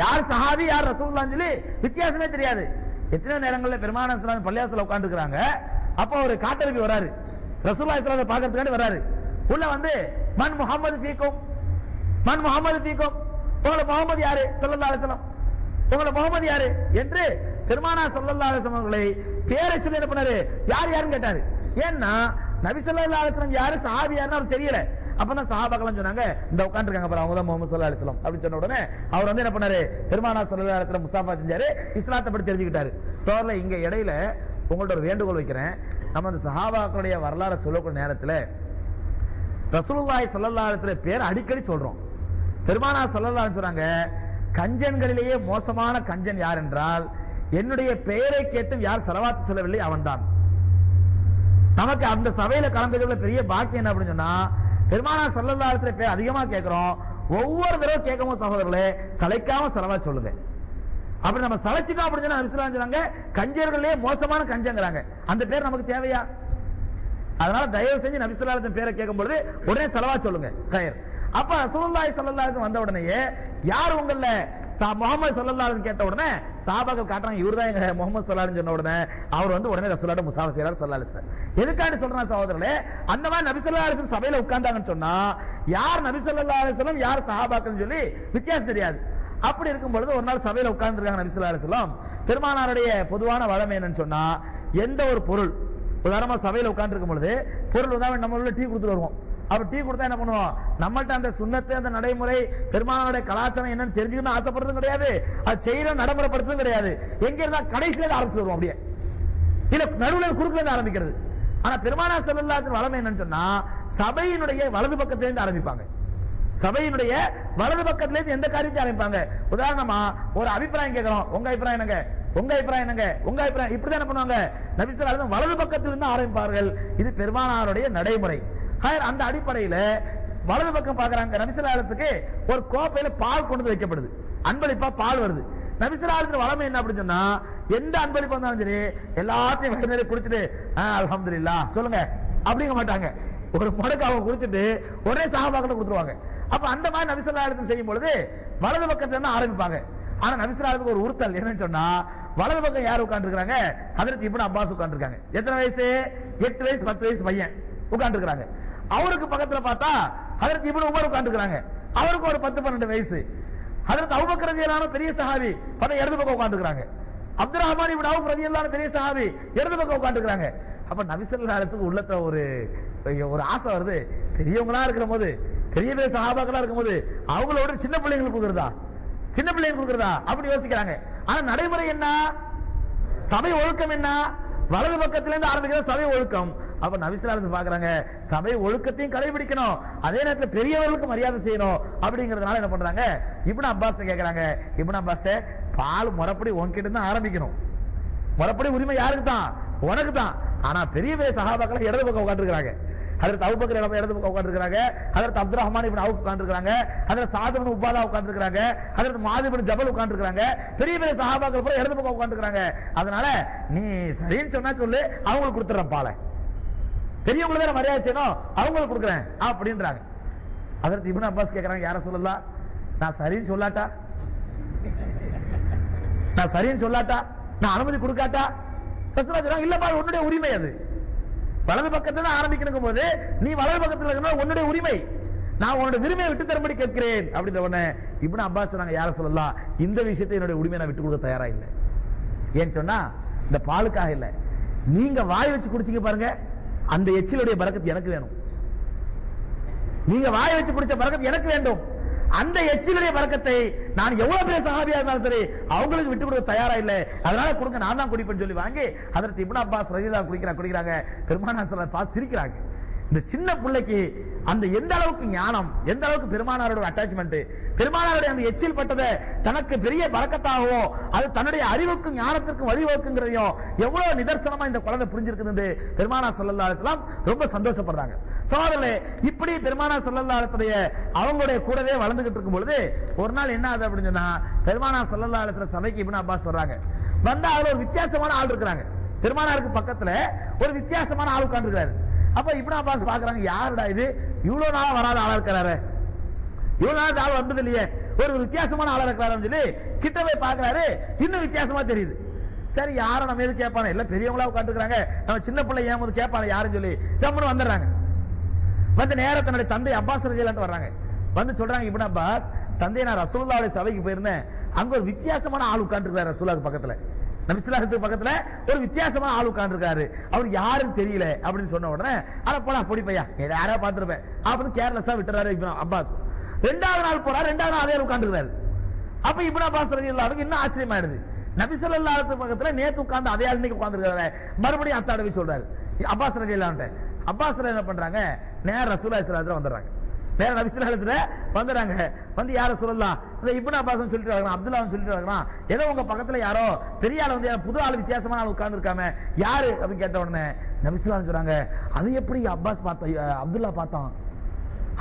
யார் சஹாபி யார் ரசூலுல்லாஹ்னு சொல்லி வித்தியாசமே தெரியாது. எத்தனை நேரங்களில் பெருமானார் ஸல்லல்லாஹு அலைஹி பள்ளியாசல்ல உட்கார்ந்துருக்காங்க. அப்போ ஒரு காட்டரபி வராரு, ரசூலுல்லாஹி ஸல்லல்லாஹு அலைஹி பார்க்கிறதுக்காண்டி வராரு. உள்ள வந்து மன் முஹம்மது ஃபீக்கும், மன் முஹம்மது ஃபீக்கும், உங்களை முகமது யாரு ஸல்லல்லாஹு அலைஹி வஸல்லம், உங்களை முகமது யாரு என்று பெருமானார் ஸல்லல்லாஹு அலைஹி வஸல்லம் அவர்களை பேரை சொல்லி என்ன பண்ணாரு, யார் யாருன்னு கேட்டாரு. ஏன்னா நபி ஸல்லல்லாஹு அலைஹி வஸல்லம் யாரு சஹாபி யாருன்னு அவருக்கு தெரியல. அப்பதான் சஹாபாக்கள் சொன்னாங்க, இந்த உட்கார்ந்துருக்காங்க பாரு அவங்க தான் முஹம்மது ஸல்லல்லாஹு அலைஹி வஸல்லம் அப்படின்னு சொன்ன உடனே அவர் வந்து என்ன பண்ணாரு, பெருமானார் ஸல்லல்லாஹு அலைஹி வஸல்லம் முஸாஃபா செஞ்சாரு, இஸ்லாத்தை பத்தி தெரிஞ்சுக்கிட்டாரு. சோர்ல இங்க இடையில உங்கள்ட்ட ஒரு வேண்டுகோள் வைக்கிறேன். நம்ம அந்த சஹாபாக்களுடைய வரலாறு சொல்லக்கூடிய நேரத்தில் ரசூலுல்லாஹி ஸல்லல்லாஹு அலைஹி வஸல்லம் பேர் அடிக்கடி சொல்றோம். பெருமானார் ஸல்லல்லாஹு அலைஹி சொல்றாங்க, கஞ்சன்களிலேயே மோசமான கஞ்சன் யார் என்றால் என்னுடைய பெயரை கேட்டும் யார் ஸலவாத் சொல்லவில்லை அவன்தான். நமக்கு அந்த சபையில கலந்துக்கிறதுல பெரிய பாக்கியம் என்ன அப்படின்னு சொன்னா, பெருமானார் ஸல்லல்லாஹு அலைஹி வஸல்லம் பேர் அதிகமா கேட்கிறோம். ஒவ்வொரு தடவை கேட்கும் சகோதரர்களே சளைக்காம ஸலவாத் சொல்லுங்க. அப்படி நம்ம சளைச்சிட்டோம் அப்படின்னு சொன்னா நபி ஸல்லல்லாஹு அலைஹி வஸல்லம் கஞ்சர்களே மோசமான கஞ்சங்கிறாங்க. அந்த பேர் நமக்கு தேவையா? அதனால தயவு செஞ்சு நபி ஸல்லல்லாஹு அலைஹி வஸல்லம் பேரை கேட்கும் பொழுது உடனே ஸலவாத் சொல்லுங்க. கயர். அப்ப ரசூலுல்லாஹி ஸல்லல்லாஹு அலைஹி வஸல்லம் வந்த உடனே யார் உங்கள முஹம்மது ஸல்லல்லாஹு அலைஹி வஸல்லம் கேட்ட உடனே சஹாபாக்கள் காட்டுறாங்க, இவர்தான் எங்க முஹம்மது ஸல்லல்லாஹு அலைஹி வஸல்லம் சொன்ன உடனே அவர் வந்து உடனே ரசூலுல்லாஹி முஸாஃபா செய்றார் ஸல்லல்லாஹு அலைஹி வஸல்லம். எதுக்காக சொல்றேன் சகோதரர்களே, அந்த மாதிரி நபி ஸல்லல்லாஹு அலைஹி வஸல்லம் சபையில உட்கார்ந்தாங்கன்னு சொன்னா யார் நபி ஸல்லல்லாஹு அலைஹி வஸல்லம் யார் சஹாபாக்கள்னு சொல்லி வித்தியாசம் தெரியாது. அப்படி இருக்கும் பொழுது ஒரு நாள் சபையில உட்கார்ந்துருக்காங்க நபி ஸல்லல்லாஹு அலைஹி வஸல்லம். பெருமானாருடைய பொதுவான வளமை என்னன்னு சொன்னா, எந்த ஒரு பொருள் உதாரணமா சபையில உட்கார்ந்துருக்கும் பொழுது பொருள் உதாரணம் நம்ம உள்ள டீ கொடுத்துட்டு வருவோம். அப்ப டீ கொடுத்தா என்ன பண்ணுவோம், நம்மள்ட்ட அந்த சுன்னத்து அந்த நடைமுறை பெருமானாருடைய கலாச்சாரம் என்னன்னு தெரிஞ்சுக்கணும்னு ஆசைப்படுறதும் கிடையாது, அது செய்யற நடைமுறைப்படுத்துறதும் கிடையாது. எங்க இருந்தா கடைசியில ஆரம்பிச்சு வருவோம், அப்படியே இல்ல நடுவில் குறுக்குல ஆரம்பிக்கிறது. ஆனா பெருமானார் ஸல்லல்லாஹு அலைஹி வஸல்லம் வளமை என்னன்னு சொன்னா சபையினுடைய வலது பக்கத்திலிருந்து ஆரம்பிப்பாங்க. சபையினுடைய வலது பக்கத்திலிருந்து எந்த காரியத்தை ஆரம்பிப்பாங்க. உதாரணமா ஒரு அபிப்பிராயம் கேட்கிறோம், உங்க அபிப்பிராயம் என்னங்க, உங்க அபிப்பிராயம் என்னங்க, உங்க அபிப்பிராயம், இப்படிதான் என்ன பண்ணுவாங்க, நபி ஸல்லல்லாஹு அலைஹி வஸல்லம் வலது பக்கத்திலிருந்து ஆரம்பிப்பார்கள். இது பெருமானாருடைய நடைமுறை. அந்த அடிப்படையில வலது பக்கம் பாக்குறாங்க, நபி ஸல்லல்லாஹு அலைஹி வஸல்லம் ஒரு கோப்பையில பால் கொண்டு வந்து வைக்கப்படுது, அன்பளிப்பா பால் வருது. நபி ஸல்லல்லாஹு அலைஹி வஸல்லம் வளமை என்ன அப்படின்னு சொன்னா எந்த அன்பளிப்பு வந்தாலும் சரி எல்லாத்தையும் வயிறு நிறைய குடிச்சிட்டு அல்ஹம்துலில்லாஹ் சொல்லுங்க அப்படிங்க மாட்டாங்க. ஒரு முடக்கு அவங்க குடிச்சிட்டு உடனே சஹாபாக்களை கொடுத்துருவாங்க. அப்ப அந்த மாதிரி நபி ஸல்லல்லாஹு அலைஹி வஸல்லம் செய்யும் பொழுது வலது பக்கத்துல இருந்து ஆரம்பிப்பாங்க. ஆனா நபி ஸல்லல்லாஹு அலைஹி வஸல்லம் ஒரு உறுத்தல் என்னன்னு சொன்னா, வலது பக்கம் யார் உட்கார்ந்துருக்காங்க, ஹஜ்ரத் இப்னு அப்பாஸ் உட்கார்ந்துருக்காங்க. எத்தனை வயசு, 8 வயசு 10 வயசு பையன் உட்கார்ந்துருக்காங்க. அவருக்கு பக்கத்துல பார்த்தா ஹஜ்ரத் இப்னு உமர் உட்கார்ந்துருக்காங்க, அவருக்கு ஒரு 10-12 வயசு. ஹஜ்ரத் அபூபக்கர் ரலியல்லாஹு அன்ஹு பெரிய சஹாபி இடது பக்கம் உட்கார்ந்துருக்காங்க. அப்துல் ரஹ்மான் இப்னு அவுஃப் ரலியல்லாஹு அன்ஹு பெரிய சஹாபி இடது பக்கம் உட்கார்ந்துருக்காங்க. அப்ப நபி ஸல்லல்லாஹு அலைஹி வஸல்லம் உள்ளத்துல ஒரு ஆசை வருது, பெரியவங்களா இருக்கிற போது பெரிய பெரிய சஹாபாக்களா இருக்கும் போது அவங்களோட சின்ன பிள்ளைங்களுக்கு கொடுக்குறதா, சின்ன பிள்ளைங்களுக்கு கொடுக்குறதா அப்படி யோசிக்கிறாங்க. ஆனா நடைமுறை என்ன, சபை ஒழுக்கம் என்ன, வலது பக்கத்துல இருந்து ஆரம்பிக்கிற சபை ஒழுக்கம். அப்ப நபி ஸல்லல்லாஹு அலைஹி வஸல்லம் பாக்குறாங்க சபை ஒழுக்கத்தையும் கடைபிடிக்கணும், அதே நேரத்தில் பெரியவர்களுக்கு மரியாதை செய்யணும். அப்படிங்கிறதுனால என்ன பண்றாங்க, இப்னு அப்பாஸ் கேட்கறாங்க, இப்னு அப்பாஸ் பால் முறைப்படி உன்கிட்ட தான் ஆரம்பிக்கணும், முறைப்படி உரிமை யாருக்கு தான், உனக்கு தான். ஆனா பெரிய பெரிய சஹாபாக்கள் இடது பக்கம் உட்கார்ந்துருக்காங்க. ஹஜ்ரத் அபூபக்கர் இடது பக்கம் உட்கார்ந்துருக்காங்க, ஹஜ்ரத் அப்துல் ரஹ்மான் இப்னு அவுஃப் உட்கார்ந்துருக்காங்க, ஹஜ்ரத் சாத் இப்னு உபாதா உட்கார்ந்துருக்காங்க, ஹஜ்ரத் முஆத் இப்னு ஜபல் உட்கார்ந்துருக்காங்க. பெரிய பெரிய சஹாபாக்கள் பூரா இடது பக்கம் உட்கார்ந்துருக்காங்க. அதனால நீ சரின்னு சொன்னா சொல்லு, அவங்களுக்கு கொடுத்துறேன் பாலை, பெரியவங்களுக்கு வேற மரியாதை செய்யணும், அவங்களுக்கு கொடுக்குறேன் அப்படின்றாங்க. ஹஜ்ரத் இப்னு அப்பாஸ் கேட்கறாங்க, யார சொல்லலாம், நான் சரின்னு சொல்லாட்டா, நான் சரின்னு சொல்லாட்டா, நான் அனுமதி கொடுக்காட்டா, இல்லப்பா உன்னுடைய உரிமை, அது வலது பக்கத்துல ஆரம்பிக்கணும் போது நீ வலது பக்கத்துல இருக்கணும், உன்னுடைய உரிமை, நான் உன்னோட உரிமையை விட்டு தரும்படி கேட்கிறேன் அப்படின்ற உடனே இப்னு அப்பாஸ் சொன்னாங்க, யார சொல்லலாம், இந்த விஷயத்தை என்னுடைய உரிமையை நான் விட்டு கொடுக்க தயாரா இல்லை. ஏன்னு சொன்னா இந்த பாலுக்காக இல்லை, நீங்க வாய் வச்சு குடிச்சீங்க பாருங்க, அந்த எச்சிலுடைய பரக்கத்து எனக்கு வேணும், நீங்க வாய் வச்சு குடிச்ச பரக்கத்து எனக்கு வேண்டும். அந்த எச்சிலுடைய பரக்கத்தை நான் எவ்வளவு பெரிய சஹாபியா இருந்தாலும் சரி அவங்களுக்கு விட்டு கொடுக்க தயாரா இல்லை, அதனால கொடுங்க நான் தான் குடிப்பேன்னு சொல்லி வாங்கி ஹஜ்ரத் இப்னு அப்பாஸ் ரலியல்லாஹு குடிக்கிறாங்க. பெருமானார் ஸல்லல்லாஹு அலைஹி வஸல்லம் சிரிக்கிறாங்க. இந்த சின்ன பிள்ளைக்கு அந்த எந்த அளவுக்கு ஞானம், எந்த அளவுக்கு பெருமானாரோட அட்டாச்மெண்ட், பெருமானாருடைய அந்த எச்சில் பட்டதை தனக்கு பெரிய பரக்கத்தாகவும் அது தன்னுடைய அறிவுக்கும் ஞானத்திற்கும் வழிவகுக்குங்கிறதையும் எவ்வளவு நிதர்சனமா இந்த குழந்தை புரிஞ்சிருக்குது பெருமானார் ஸல்லல்லாஹு அலைஹி வஸல்லம் ரொம்ப சந்தோஷப்படுறாங்க. சகோதரர்களே, இப்படி பெருமானார் ஸல்லல்லாஹு அலைஹி வஸல்லம் அவங்களுடைய கூடவே வளர்ந்துகிட்டு இருக்கும் பொழுது ஒரு நாள் என்ன ஆகுது அப்படின்னு சொன்னா, பெருமானார் ஸல்லல்லாஹு அலைஹி வஸல்லம் சபைக்கு இப்னு அப்பாஸ் வர்றாங்க. வந்தா அதுல ஒரு வித்தியாசமான ஆள் இருக்கிறாங்க. பெருமானாருக்கு பக்கத்துல ஒரு வித்தியாசமான ஆள் உட்கார்ந்துருக்காரு. அப்ப இப்னு அப்பாஸ் பாக்குறாங்க, யாருடா இது, இவ்வளவு நாளா வராத ஆளா இருக்கிறாரு, இவ்வளவு நாள் ஆள் வந்தது இல்லையே, ஒரு வித்தியாசமான ஆளா இருக்கிறாருன்னு சொல்லி கிட்ட போய் பாக்குறாரு. இன்னும் வித்தியாசமா தெரியுது. சரி, யாரும் நம்ம எது கேட்பானே, எல்லாம் பெரியவங்களா உட்காந்துருக்காங்க, நம்ம சின்ன பிள்ளை ஏன் போது கேட்பானே யாருன்னு சொல்லி கம்முன்னு வந்துடுறாங்க. வந்து நேரம் தன்னுடைய தந்தை அப்பாஸ் ரலியல்லாஹு வர்றாங்க. வந்து சொல்றாங்க, இப்னு அப்பாஸ், தந்தை நான் ரசூலுல்லாஹி சபைக்கு போயிருந்தேன், அங்க ஒரு வித்தியாசமான ஆள் உட்காந்துருக்காரு. ரசூலுல்லாஹி பக்கத்துல, நபி ஸல்லல்லாஹு அலைஹி பக்கத்துல ஒரு வித்தியாசமான ஆள் உட்கார்ந்திருக்காரு, அவர் யாருன்னு தெரியல அப்படின்னு சொன்ன உடனே அட போடா பொடி பையா, யாரா பார்த்திருப்பேன் அப்படின்னு கேர்லெஸ்ஸா விட்டுறாரு இப்னு அப்பாஸ். ரெண்டாவது நாள் போறாரு, ரெண்டாவது நாள் அதே உட்கார்ந்துருக்காரு. அப்ப இப்னு அப்பாஸ் ரலியல்லாஹு அன்ஹு இன்னும் ஆச்சரியமாயிடுது. நபி ஸல்லல்லாஹு அலைஹி பக்கத்துல நேத்து உட்கார்ந்து அதே ஆள் இன்னைக்கு உட்கார்ந்திருக்காரு. மறுபடியும் அத்தாடவே சொல்றாரு அப்பாஸ் ரலியல்லாஹு அன்ஹு. அப்பாஸ் என்ன பண்றாங்க, நேரா ரசூலுல்லாஹி ஸல்லல்லாஹு அலைஹி வந்தறாங்க. நேரா நபி ஸல்லல்லாஹு அலைஹி வந்துறாங்க. வந்து யார சொல்லலாம், இந்த இப்னு அப்பாஸ் சொல்லிட்டு வராங்க, அப்துல்லாஹ் சொல்லிட்டு வராங்க, ஏதோ உங்க பக்கத்துல யாரோ பெரிய ஆள் வந்து புது ஆள் வித்தியாசமான ஆள் உட்கார்ந்து இருக்காம யாரு அப்படின்னு கேட்ட உடனே நபி ஸல்லல்லாஹு அலைஹி சொல்றாங்க, அது எப்படி அப்பாஸ் பார்த்தா, அப்துல்லா பார்த்தான்,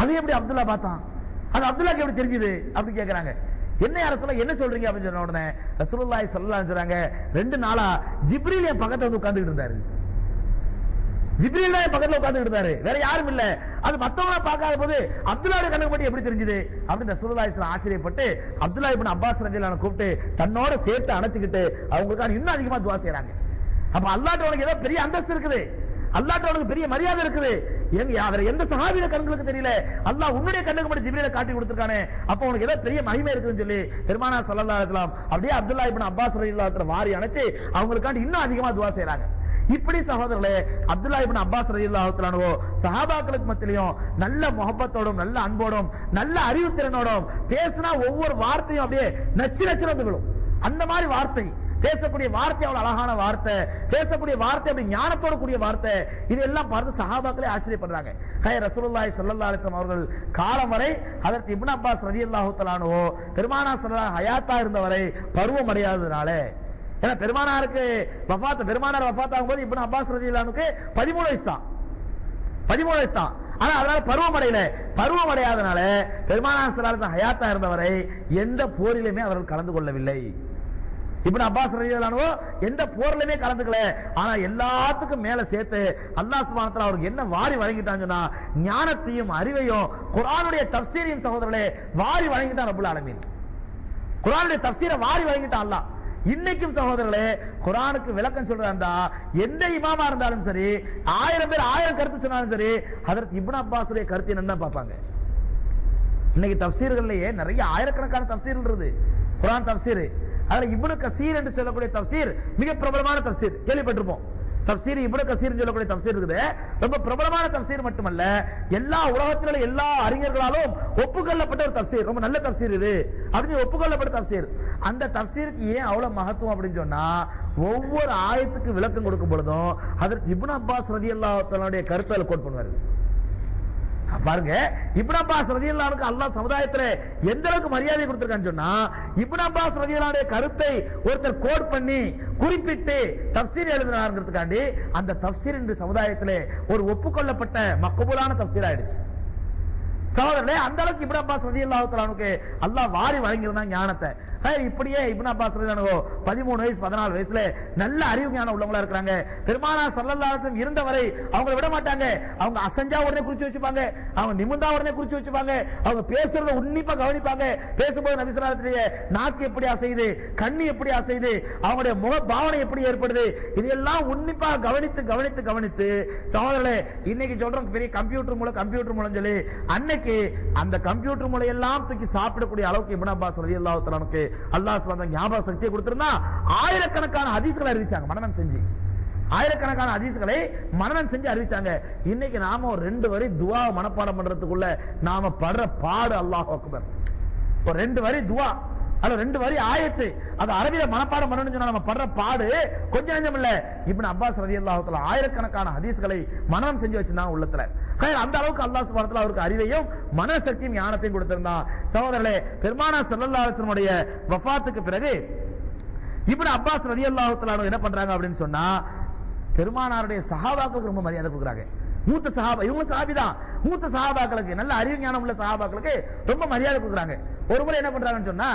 அது எப்படி அப்துல்லா பார்த்தான், அது அப்துல்லாக்கு எப்படி தெரிஞ்சது அப்படி கேட்கறாங்க. என்ன யார சொல்ல, என்ன சொல்றீங்க அப்படின்னு சொன்ன உடனே ரசூலுல்லாஹி ஸல்லல்லாஹு அலைஹி சொல்றாங்க, 2 நாளா ஜிப்ரீல் என் பக்கத்துல வந்து உட்கார்ந்துட்டு இருந்தாரு. ஜிப்ரீல் தான் பக்கத்துல உட்கார்ந்துட்டு இருந்தாரு, வேற யாரும் இல்ல. அது மத்தவங்கள பார்க்காத போது அப்துல்லாஹ் கண்ணுக்கு மட்டும் எப்படி தெரிஞ்சது அப்படின்னு ரசூலுல்லாஹி ஸல்லல்லாஹு அலைஹி ஆச்சரியப்பட்டு அப்துல்லாஹ் இப்னு அப்பாஸ் ரலியல்லாஹு அன்ஹு கூப்பிட்டு தன்னோட சேர்த்து அணைச்சுக்கிட்டு அவங்களுக்காக இன்னும் அதிகமா துஆ செய்றாங்க. அப்ப அல்லாஹ்ட்ட உனக்கு ஏதோ பெரிய அந்தஸ்து இருக்குது, அல்லாஹ்ட்ட உனக்கு பெரிய மரியாதை இருக்குது, வேற எந்த சஹாபியோட கண்களுக்கு தெரியல, அல்லாஹ் உன்னுடைய கண்ணுக்கு மட்டும் ஜிப்ரீலை காட்டி கொடுத்திருக்கானே, அப்ப உனக்கு ஏதோ பெரிய மகிமை இருக்குதுன்னு சொல்லி பெருமானார் ஸல்லல்லாஹு அலைஹி வஸல்லம் அப்படியே அப்துல்லாஹ் இப்னு அப்பாஸ் ரலியல்லாஹு அன்ஹு வாரி அணைச்சு அவங்களுக்காக இன்னும் அதிகமா துஆ செய்றாங்க. இப்படி சகோதரர்களே, அப்துல்லாஹ் இப்னு அப்பாஸ் ரலியல்லாஹு அன்ஹு சஹாபாக்களுக்கு மத்தியிலும் நல்ல முஹப்பத்தோடும் நல்ல அன்போடும் நல்ல அறிவுத்திறனோடும் பேசினா ஒவ்வொரு வார்த்தையும் அப்படியே நச்சு நச்சு வந்து விழும். அந்த மாதிரி வார்த்தை, பேசக்கூடிய வார்த்தை அவ்வளவு அழகான வார்த்தை, பேசக்கூடிய வார்த்தை அப்படி ஞானத்தோட கூடிய வார்த்தை, இதெல்லாம் பார்த்து சஹாபாக்களே ஆச்சரியப்படுறாங்க. ரசூலுல்லாஹி ஸல்லல்லாஹு அலைஹி வஸல்லம் அவர்கள் காலம் வரை ஹஜ்ரத் இப்னு அப்பாஸ் ரலியல்லாஹு தஆலா அன்ஹு பெருமானார் ஸல்லல்லாஹு ஹயாத்தா இருந்தவரை பருவம் அடையாததுனால, ஏன்னா பெருமானாருக்கு பெருமானார் வஃபாத் ஆகும்போது இப்னு அப்பாஸ் ரலியல்லாஹு அன்ஹுக்கு 13 வயசு தான், 13 வயசு தான். ஆனா அதனால பருவம் அடையல. பருவம் அடையாதனால பெருமானார் ஸல்லல்லாஹு அலைஹி வஸல்லம் ஹயாத்தா இருந்தவரை எந்த போரிலுமே அவர்கள் கலந்து கொள்ளவில்லை. இப்னு அப்பாஸ் ரலியல்லாஹு அன்ஹு எந்த போர்லயுமே கலந்துக்கல. ஆனா எல்லாத்துக்கும் மேல சேர்த்து அல்லாஹ் சுப்ஹானஹு வ தஆலா அவருக்கு என்ன வாரி வழங்கிட்டான்னு சொன்னா, ஞானத்தையும் அறிவையும் குர்ஆனுடைய தஃப்சீரையும் சகோதரர்களே வாரி வழங்கிட்டான் ரப்பல் ஆலமீன். குர்ஆனுடைய தஃப்சீரை வாரி வழங்கிட்டான் அல்லாஹ். இன்னைக்கும் சகோதரர்களே, குர்ஆனுக்கு விளக்கம் சொல்றதா எந்த இமாமா இருந்தாலும் சரி, 1000 பேர் 1000 கருத்து சொன்னாலும் சரி, ஹஜ்ரத் இப்னு அப்பாஸுடைய கருத்து என்னன்னு பார்ப்பாங்க. இன்னைக்கு தஃப்சீர்கள்லயே நிறைய ஆயிரக்கணக்கான தஃப்சீர்கள் இருக்குது. குர்ஆன் தஃப்சீர், அதுல இப்னு கஸீர் என்று சொல்லக்கூடிய தஃப்சீர் மிக பிரபலமான தஃப்சீர், கேள்விப்பட்டிருப்போம். தஃப்சீர் இப்னு கஸீர் சொல்லக்கூடிய தஃப்சீர் இருக்குது, ரொம்ப பிரபலமான தஃப்சீர் மட்டுமல்ல, எல்லா உலகத்தில எல்லா அறிஞர்களாலும் ஒப்புக்கொள்ளப்பட்ட ஒரு தஃப்சீர், ரொம்ப நல்ல தஃப்சீர் இது அப்படின்னு ஒப்புக்கொள்ளப்பட்ட தஃப்சீர். அந்த தஃப்சீருக்கு ஏன் அவ்வளவு மகத்துவம் அப்படின்னு சொன்னா, ஒவ்வொரு ஆயத்துக்கு விளக்கம் கொடுக்கும் பொழுதும் ஹஜ்ரத் இப்னு அப்பாஸ் ரலியல்லாஹு தஆலாவுடைய கருத்தை கோட் பண்ணுவாரு. பாருங்க, இப்னு அப்பாஸ் ரலியல்லாஹு அன்ஹு அல்லாஹ் சமுதாயத்துல எந்த அளவுக்கு மரியாதை கொடுத்திருக்கான்னு சொன்னா, இப்னு அப்பாஸ் ரலியல்லாஹு அன்ஹு கருத்தை ஒருத்தர் கோட் பண்ணி குறிப்பிட்டு தஃப்சீர் எழுதுறாருங்கிறதுக்காண்டி அந்த தஃப்சீர் இந்த சமுதாயத்திலே ஒரு ஒப்புக்கொள்ளப்பட்ட மக்பூலான தஃப்சீர் ஆயிடுச்சு. சகோதரர்களே, அந்த அளவுக்கு இப்னு அப்பாஸ் ரலியல்லாஹு தஆலா அன்ஹுக்கு அல்லாஹ் வாரி வழங்கியிருந்தான் ஞானத்தை. இப்படியே இப்னு அப்பாஸ் ரலியல்லாஹு 13 வயசு 14 வயசுல நல்ல அறிவு ஞானம் உள்ளவங்களா இருக்காங்க. பெருமானார் ஸல்லல்லாஹு அலைஹி வஸல்லம் இருந்தவரை அவங்களை விட மாட்டாங்க. அவங்க அசஞ்சா உடனே குறிச்சு வச்சுப்பாங்க, அவங்க நிமிர்ந்தா உடனே குறிச்சு வச்சுப்பாங்க, அவங்க பேசுறத உன்னிப்பா கவனிப்பாங்க. பேசும்போது நபி ஸல்லல்லாஹு அலைஹி வஸல்லம் நாக்கு எப்படி அசையுது, கண்ணு எப்படி அசையுது, அவங்களுடைய முக பாவனை எப்படி ஏற்படுது, இதெல்லாம் உன்னிப்பா கவனித்து கவனித்து கவனித்து சகோதரர்களே, இன்னைக்கு சொல்றோம் பெரிய கம்ப்யூட்டர் மூலம் சொல்லி, அன்னைக்கு அந்த கம்ப்யூட்டர் மூலம் எல்லாம் தூக்கி சாப்பிடக்கூடிய அளவுக்கு இப்னு அப்பாஸ் ரலியல்லாஹு தஆலா அன்ஹு அல்லாஹ் சுப்ஹானஹு வ தஆலா ஞாபக சக்தியை கொடுத்திருந்தா ஆயிரக்கணக்கான ஹதீஸ்களை அறிவிச்சாங்க, மனனம் செஞ்சு ஆயிரக்கணக்கான ஹதீஸ்களை மனனம் செஞ்சு அறிவிச்சாங்க. இன்னைக்கு நாம ஒரு 2 வரி துஆ மனப்பாடம் பண்றதுக்குள்ள நாம படுற பாடு அல்லாஹ் அக்பர். ஒரு 2 வரி துவா, அல்ல 2 வரி ஆயத்து, அது அரபியில மனப்பாடம் பண்ணணும்னு சொன்னா நம்ம படுற பாடு கொஞ்சம் நெஞ்சம் இல்ல. இப்னு அப்பாஸ் ரலியல்லாஹு தஆலா ஆயிரக்கணக்கான ஹதீஸ்களை மனனம் செஞ்சு வச்சிருந்தாங்க உள்ளத்துல. அந்த அளவுக்கு அல்லாஹ் சுப்ஹானஹு வ தஆலா அவருக்கு அறிவையும் மனசக்தியும் ஞானத்தையும் கொடுத்திருந்தான். சகோதரர்களே, பெருமானார் ஸல்லல்லாஹு அலைஹி வஸல்லம் உடைய வஃபாத்துக்கு பிறகு இப்னு அப்பாஸ் ரலியல்லாஹு தஆலா என்ன பண்றாங்க அப்படின்னு சொன்னா, பெருமானாருடைய சஹாபாக்களுக்கு ரொம்ப மரியாதை கொடுக்குறாங்க. மூத்த சஹாபா, இவங்க சஹாபி தான், மூத்த சஹாபாக்களுக்கு, நல்ல அறிவு ஞானம் உள்ள சஹாபாக்களுக்கு ரொம்ப மரியாதை கொடுக்குறாங்க. ஒரு முறை என்ன பண்றாங்கன்னு சொன்னா,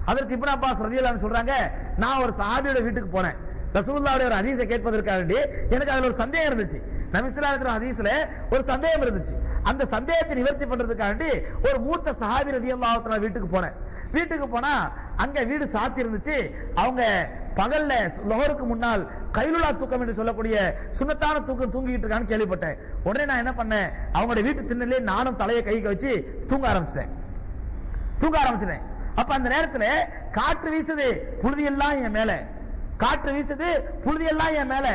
ஹஜ்ரத் இப்னு அப்பாஸ் ரலியல்லாஹு அன்ஹு சொல்றாங்க, நான் ஒரு சஹாபியோட வீட்டுக்கு போனேன், ரசூலுல்லாஹ்வுடைய ஒரு ஹதீஸை கேட்பதற்காக எனக்கு அதுல ஒரு சந்தேகம் இருந்துச்சு. நபி ஸல்லல்லாஹு அலைஹி வஸல்லம் ஹதீஸ்ல ஒரு சந்தேகம் இருந்துச்சு. அந்த சந்தேகத்தை நிவர்த்தி பண்றதுக்காக ஒரு மூத்த சஹாபி ரலியல்லாஹு தஆலா வீட்டுக்கு போனேன். வீட்டுக்கு போனா அங்க வீடு சாத்தி இருந்துச்சு. அவங்க பகல்ல லோஹருக்கு முன்னால் கைலுலா தூக்கம் என்று சொல்லக்கூடிய சுன்னத்தான தூக்கம் தூங்கிட்டு இருக்கான்னு கேள்விப்பட்டேன். உடனே நான் என்ன பண்ணேன், அவங்களுடைய வீட்டு திண்ணையிலே நானும் தலையை கைக்கு வச்சு தூங்க ஆரம்பிச்சிட்டேன். அப்ப அந்த நேரத்துல காற்று வீசுது, புழுதி எல்லாம் என் மேல, காற்று வீசுது, புழுதி எல்லாம் என் மேல,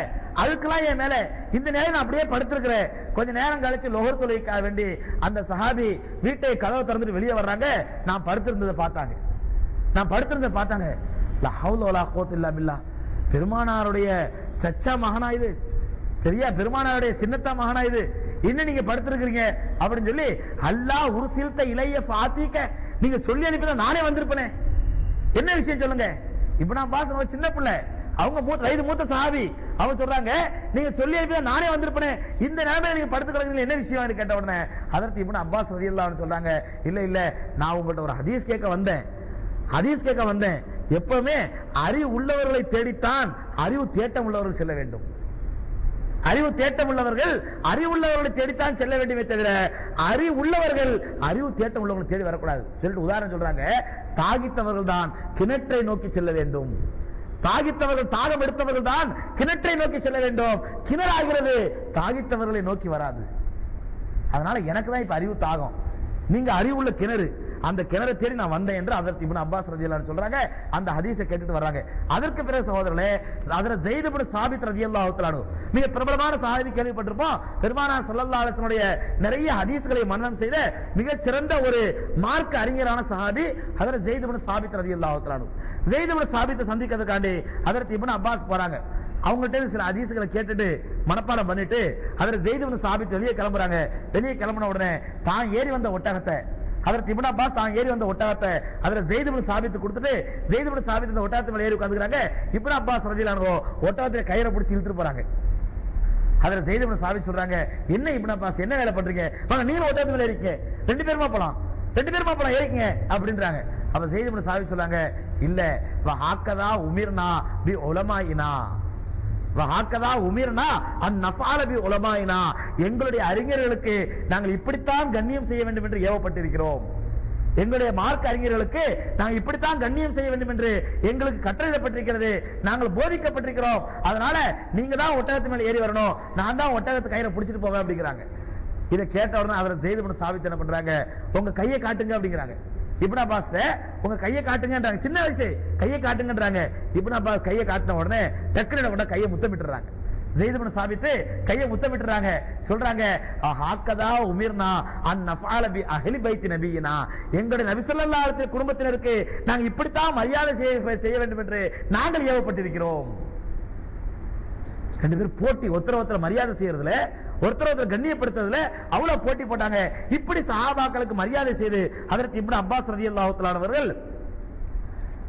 அழுக்கெல்லாம் என் மேல. இந்த நேரம் நான் அப்படியே படுத்திருக்கிறேன். கொஞ்ச நேரம் கழிச்சு லோஹர் தொழுகைக்காக வேண்டி அந்த சஹாபி வீட்டை கதவை திறந்துட்டு வெளியே வர்றாங்க. நான் படுத்திருந்ததை பார்த்தாங்க. லா ஹவுல வலா குவத்த இல்லா பில்லாஹ். பெருமானாருடைய சச்சா மகனா இது, பெரிய பெருமானாருடைய சின்னத்தா மகனா இது, என்ன நீங்க படுத்திருக்கிறீங்க அப்படின்னு சொல்லி, அல்லாஹ் உர்சில்த இலைய ஃபாத்திக, நீங்க சொல்லி அனுப்பினா நானே வந்திருப்பேனே, என்ன விஷயம் சொல்லுங்க. இப்னு அப்பாஸ் ஒரு சின்ன பிள்ளை, அவங்க வயது மூத்த சஹாபி, அவங்க சொல்றாங்க, நீங்க சொல்லி அனுப்பினா நானே வந்திருப்பேனே, இந்த நிலைமையில நீங்க படுத்து கிடக்குறீங்க, என்ன விஷயம் கேட்ட உடனே ஹஜ்ரத் இப்னு அப்பாஸ் ரலியல்லாஹு அன்ஹு சொல்றாங்க, இல்ல நான் உங்கள்கிட்ட ஒரு ஹதீஸ் கேட்க வந்தேன். எப்பவுமே அறிவு உள்ளவர்களை தேடித்தான் அறிவு தேட்டம் உள்ளவர்கள் செல்ல வேண்டும். அறிவு தேட்டம் உள்ளவர்கள் அறிவுள்ளவர்களை தேடித்தான் செல்ல வேண்டுமே தவிர அறிவுள்ளவர்கள் அறிவு தேட்டம் உள்ளவர்களை தேடி வரக்கூடாது சொல்லிட்டு உதாரணம் சொல்றாங்க. தாகித்தவர்கள் தான் கிணற்றை நோக்கி செல்ல வேண்டும், தாகித்தவர்கள் தாகம் எடுத்தவர்கள் தான் கிணற்றை நோக்கி செல்ல வேண்டும், கிணறாகிறது தாகித்தவர்களை நோக்கி வராது. அதனால எனக்கு தான் இப்ப அறிவு தாகம், நீங்க அறிவுள்ள கிணறு, அந்த கிணறு தேடி நான் வந்தேன் என்று ஹஜ்ரத் இப்னு அப்பாஸ் ரலியல்லாஹு அன்ஹு சொல்றாங்க. அந்த ஹதீஸை கேட்டுட்டு வர்றாங்க. அதற்கு பிறகு சகோதரர்களே, ஹஜ்ரத் ஸைத் இப்னு சாபித் ரலியல்லாஹு தஆலா அன்ஹு மிக பிரபலமான சஹாபி, கேள்விப்பட்டிருப்போம். பெருமானார் ஸல்லல்லாஹு அலைஹி வஸல்லம் நிறைய ஹதீஸ்களை மனனம் செய்த மிகச் சிறந்த ஒரு மார்க்க அறிஞரான சஹாபி ஹஜ்ரத் ஸைத் இப்னு சாபித் ரலியல்லாஹு தஆலா அன்ஹு. ஸைத் இப்னு சாபித்தை சந்திக்கிறதுக்காண்டி ஹஜ்ரத் இப்னு அப்பாஸ் போறாங்க. அவங்கள்ட்ட சில ஹதீஸ்களை கேட்டுட்டு மனப்பாடம் பண்ணிட்டு ஹஜ்ரத் ஸைத் இப்னு சாபித் வெளியே கிளம்புறாங்க. வெளியே கிளம்பின உடனே தான் ஏறி வந்த ஒட்டகத்தை, ஹஜ்ரத் இப்னு அப்பாஸ் தான் ஏறி வந்த ஒட்டகத்தை ஹஜ்ரத் ஸைத் இப்னு சாபித் கொடுத்துட்டு, ஸைத் இப்னு சாபித் அந்த ஒட்டகத்து மேல ஏறி உட்கார்ந்துறாங்க. இப்னு அப்பாஸ் ரலியல்லாஹு அன்ஹு ஒட்டகத்துல கயிறை பிடிச்சி இழுத்துட்டு போறாங்க. ஹஜ்ரத் ஸைத் இப்னு சாபித் சொல்றாங்க, என்ன இப்னு அப்பாஸ் என்ன வேலை பண்றீங்க, வாங்க நீங்க ஒட்டகத்து மேல ஏறிக்கங்க, ரெண்டு பேருமா போலாம் ஏறிக்கங்க அப்படின்றாங்க. அப்ப ஸைத் இப்னு சாபித் சொல்றாங்க, இல்ல வஹாக்கதா உமிர்னா பி உலமாயினா, எங்களுடைய அறிஞர்களுக்கு நாங்கள் இப்படித்தான் கண்ணியம் செய்ய வேண்டும் என்று ஏவப்பட்டிருக்கிறோம், எங்களுடைய மார்க்க அறிஞர்களுக்கு நாங்கள் இப்படித்தான் கண்ணியம் செய்ய வேண்டும் என்று எங்களுக்கு கட்டளையிடப்பட்டிருக்கிறது, நாங்கள் போதிக்கப்பட்டிருக்கிறோம். அதனால நீங்க தான் ஒட்டகத்து மேல ஏறி வரணும், நான் தான் ஒட்டகத்து கயிறை பிடிச்சிட்டு போவேன் அப்படிங்கிறாங்க. இதை கேட்ட உடனே ஹஜ்ரத் ஸைத் இப்னு சாபித் என்ன பண்றாங்க, உங்க கையை காட்டுங்க அப்படிங்கிறாங்க. இப்னு அப்பாஸ் உங்க கையை காட்டுங்கன்றாங்க, சின்ன வயசு கையை காட்டுங்கன்றாங்க. இப்னு அப்பாஸ் கையை காட்டின உடனே டக்குனு உடனே கையை முத்தமிட்டுறாங்க. ஸைத் இப்னு சாபித் கையை முத்தமிட்டுறாங்க. சொல்றாங்க, ஹாக்கதா உமிர்னா அன் நஃஅல பி அஹ்லி பைத்தி நபியினா, எங்களுடைய நபி ஸல்லல்லாஹு அலைஹி வஸல்லம் குடும்பத்தினருக்கு நாங்கள் இப்படித்தான் மரியாதை செய்ய வேண்டும் என்று நாங்கள் ஏவப்பட்டிருக்கிறோம். ரெண்டு பேரும் போட்டி, ஒருத்தர் மரியாதை செய்யறதுல, ஒருத்தர் கண்ணியப்படுத்துறதுல அவ்வளவு போட்டி போட்டாங்க. இப்படி சஹாபாக்களுக்கு மரியாதை செய்து ஹஜ்ரத் இப்னு அப்பாஸ் ரலியல்லாஹு தஆலா அவர்கள்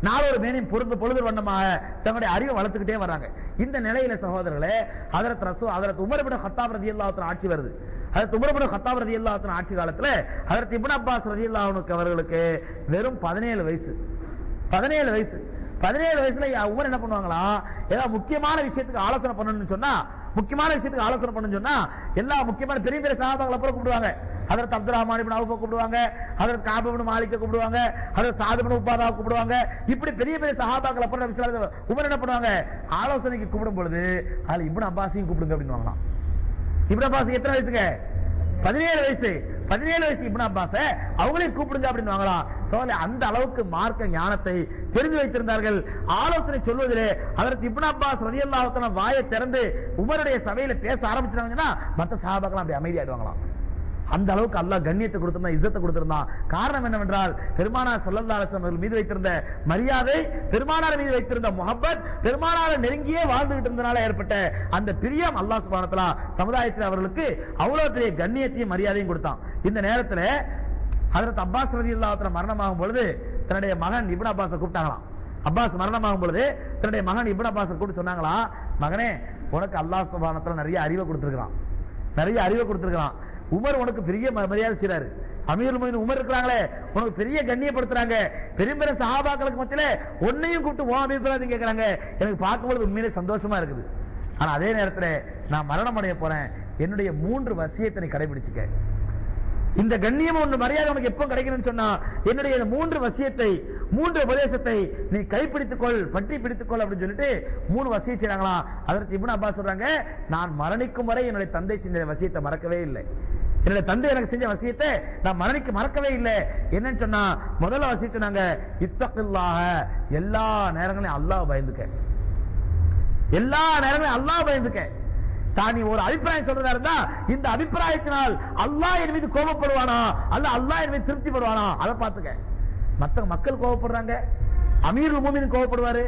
நாளொரு மேனியும் பொழுது வண்ணமாக தங்களுடைய அறிவை வளர்த்துக்கிட்டே வராங்க. இந்த நிலையில சகோதரர்களே, ஹஜ்ரத் உமர் இப்னு கத்தாப் ரலியல்லாஹு தஆலா ஆட்சி வருது. ஹஜ்ரத் உமர் இப்னு கத்தாப் ரலியல்லாஹு தஆலா ஆட்சி காலத்துல ஹஜ்ரத் இப்னு அப்பாஸ் ரலியல்லாஹு அன்ஹு அவர்களுக்கு வெறும் 17 வயசு. 17 வயசுல உமர் என்ன பண்ணுவாங்களா, ஏதாவது முக்கியமான விஷயத்துக்கு ஆலோசனை பண்ணணும்னு சொன்னா, எல்லா முக்கியமான பெரிய பெரிய சஹாபாக்களை அப்புறம் கூப்பிடுவாங்க. ஹஜ்ரத் அப்துல் ரஹ்மான் இப்னு அவுஃபை கூப்பிடுவாங்க, ஹஜ்ரத் கஅப் இப்னு மாலிக்கை கூப்பிடுவாங்க, ஹஜ்ரத் சஅத் இப்னு உபாதாவை கூப்பிடுவாங்க. இப்படி பெரிய பெரிய சஹாபாக்களை அப்புறம் நபி ஸல்லல்லாஹு அலைஹி வஸல்லம் உமர் என்ன பண்ணுவாங்க, ஆலோசனைக்கு கூப்பிடும் பொழுது அதுல இப்னு அப்பாஸையும் கூப்பிடுங்க அப்படின்னுவாங்களாம். இப்னு அப்பாஸுக்கு எத்தனை வயசுங்க, 17 வயசு. 17 வயசு இப்னு அப்பாஸ அவங்களையும் கூப்பிடுங்க அப்படின்னு வாங்கலாம். அந்த அளவுக்கு மார்க்க ஞானத்தை தெரிந்து வைத்திருந்தார்கள். ஆலோசனை சொல்வதிலே ஹஜ்ரத் இப்னு அப்பாஸ் ரலியல்லாஹு தஆலா வாயை திறந்து உமருடைய சபையில பேச ஆரம்பிச்சாங்கன்னா மற்ற சஹாபாக்கள் அப்படி அமைதியாயிடுவாங்களாம். அந்த அளவுக்கு அல்லாஹ் கண்ணியத்தை கொடுத்திருந்தான், இஸ்ஸத்தை கொடுத்திருந்தான். காரணம் என்னவென்றால் பெருமானார் ஸல்லல்லாஹு அலைஹி வஸல்லம் அவர்கள் மீது வைத்திருந்த மரியாதை, பெருமானார் மீது வைத்திருந்த முஹப்பத், பெருமானாரை நெருங்கியே வாழ்ந்துகிட்டு இருந்தனால ஏற்பட்ட அந்த பிரியம் அல்லாஹ் சுப்ஹானஹு வ தஆலா சமுதாயத்தில் அவர்களுக்கு அவ்வளவு பெரிய கண்ணியத்தையும் மரியாதையும் கொடுத்தான். இந்த நேரத்தில் ஹஜ்ரத் அப்பாஸ் ரலியல்லாஹு அன்ஹு மரணமாகும் பொழுது தன்னுடைய மகன் இப்னு அப்பாஸை கூப்பிட்டாங்களாம். அப்பாஸ் மரணமாகும் பொழுது தன்னுடைய மகன் இப்னு அப்பாஸை கூப்பிட்டு சொன்னாங்களா, மகனே உனக்கு அல்லாஹ் சுப்ஹானஹு வ தஆலா நிறைய அறிவை கொடுத்திருக்கிறான், நிறைய அறிவை கொடுத்திருக்கிறான். உமர் உனக்கு பெரிய மரியாதை செய்றாரு, அமீருல் முஃமினீன் உமர் இருக்கிறாங்களே உனக்கு பெரிய கண்ணியப்படுத்துறாங்க, பெரிய பெரிய சஹாபாக்களுக்கு மத்தியில உன்னையும் கூப்பிட்டு உன் அபிப்பிராயத்தையும் கேட்கறாங்க. எனக்கு பார்க்கும்போது உண்மையிலே சந்தோஷமா இருக்குது. ஆனா அதே நேரத்தில் நான் மரணம் அடைய போறேன், என்னுடைய 3 வசியத்தை நீ கடைபிடிச்சுக்க. இந்த கண்ணியம் ஒன்று மரியாதை உனக்கு எப்போ கிடைக்கணும்னு சொன்னா என்னுடைய 3 வசியத்தை 3 உபதேசத்தை நீ கைப்பிடித்துக்கொள், பற்றி பிடித்துக்கொள் அப்படின்னு சொல்லிட்டு 3 வசியம் செய்றாங்களாம். அதற்கு இப்னு அப்பாஸ் சொல்றாங்க, நான் மரணிக்கும் வரை என்னுடைய தந்தை செஞ்ச வசியத்தை மறக்கவே இல்லை, என்னுடைய தந்தை எனக்கு செஞ்ச வசியத்தை நான் மறக்கவே இல்லை. என்னன்னு சொன்னா முதல்ல வசியம் சொன்னாங்க, இத்தகில்லாஹ, எல்லா நேரங்களையும் அல்லாஹ் பயந்துக்க, எல்லா நேரங்களையும் அல்லாஹ் பயந்துக்க. தானி ஒரு அபிப்பிராயம் சொல்றதா இருந்தா இந்த அபிப்பிராயத்தினால் அல்லாஹ் என் மீது கோபப்படுவானா, அல்லாஹ் என் மீது திருப்திப்படுவானா அதை பார்த்துக்க. மற்ற மக்கள் கோபப்படுறாங்க, அமீருல் முஃமினீன் கோபப்படுவாரு,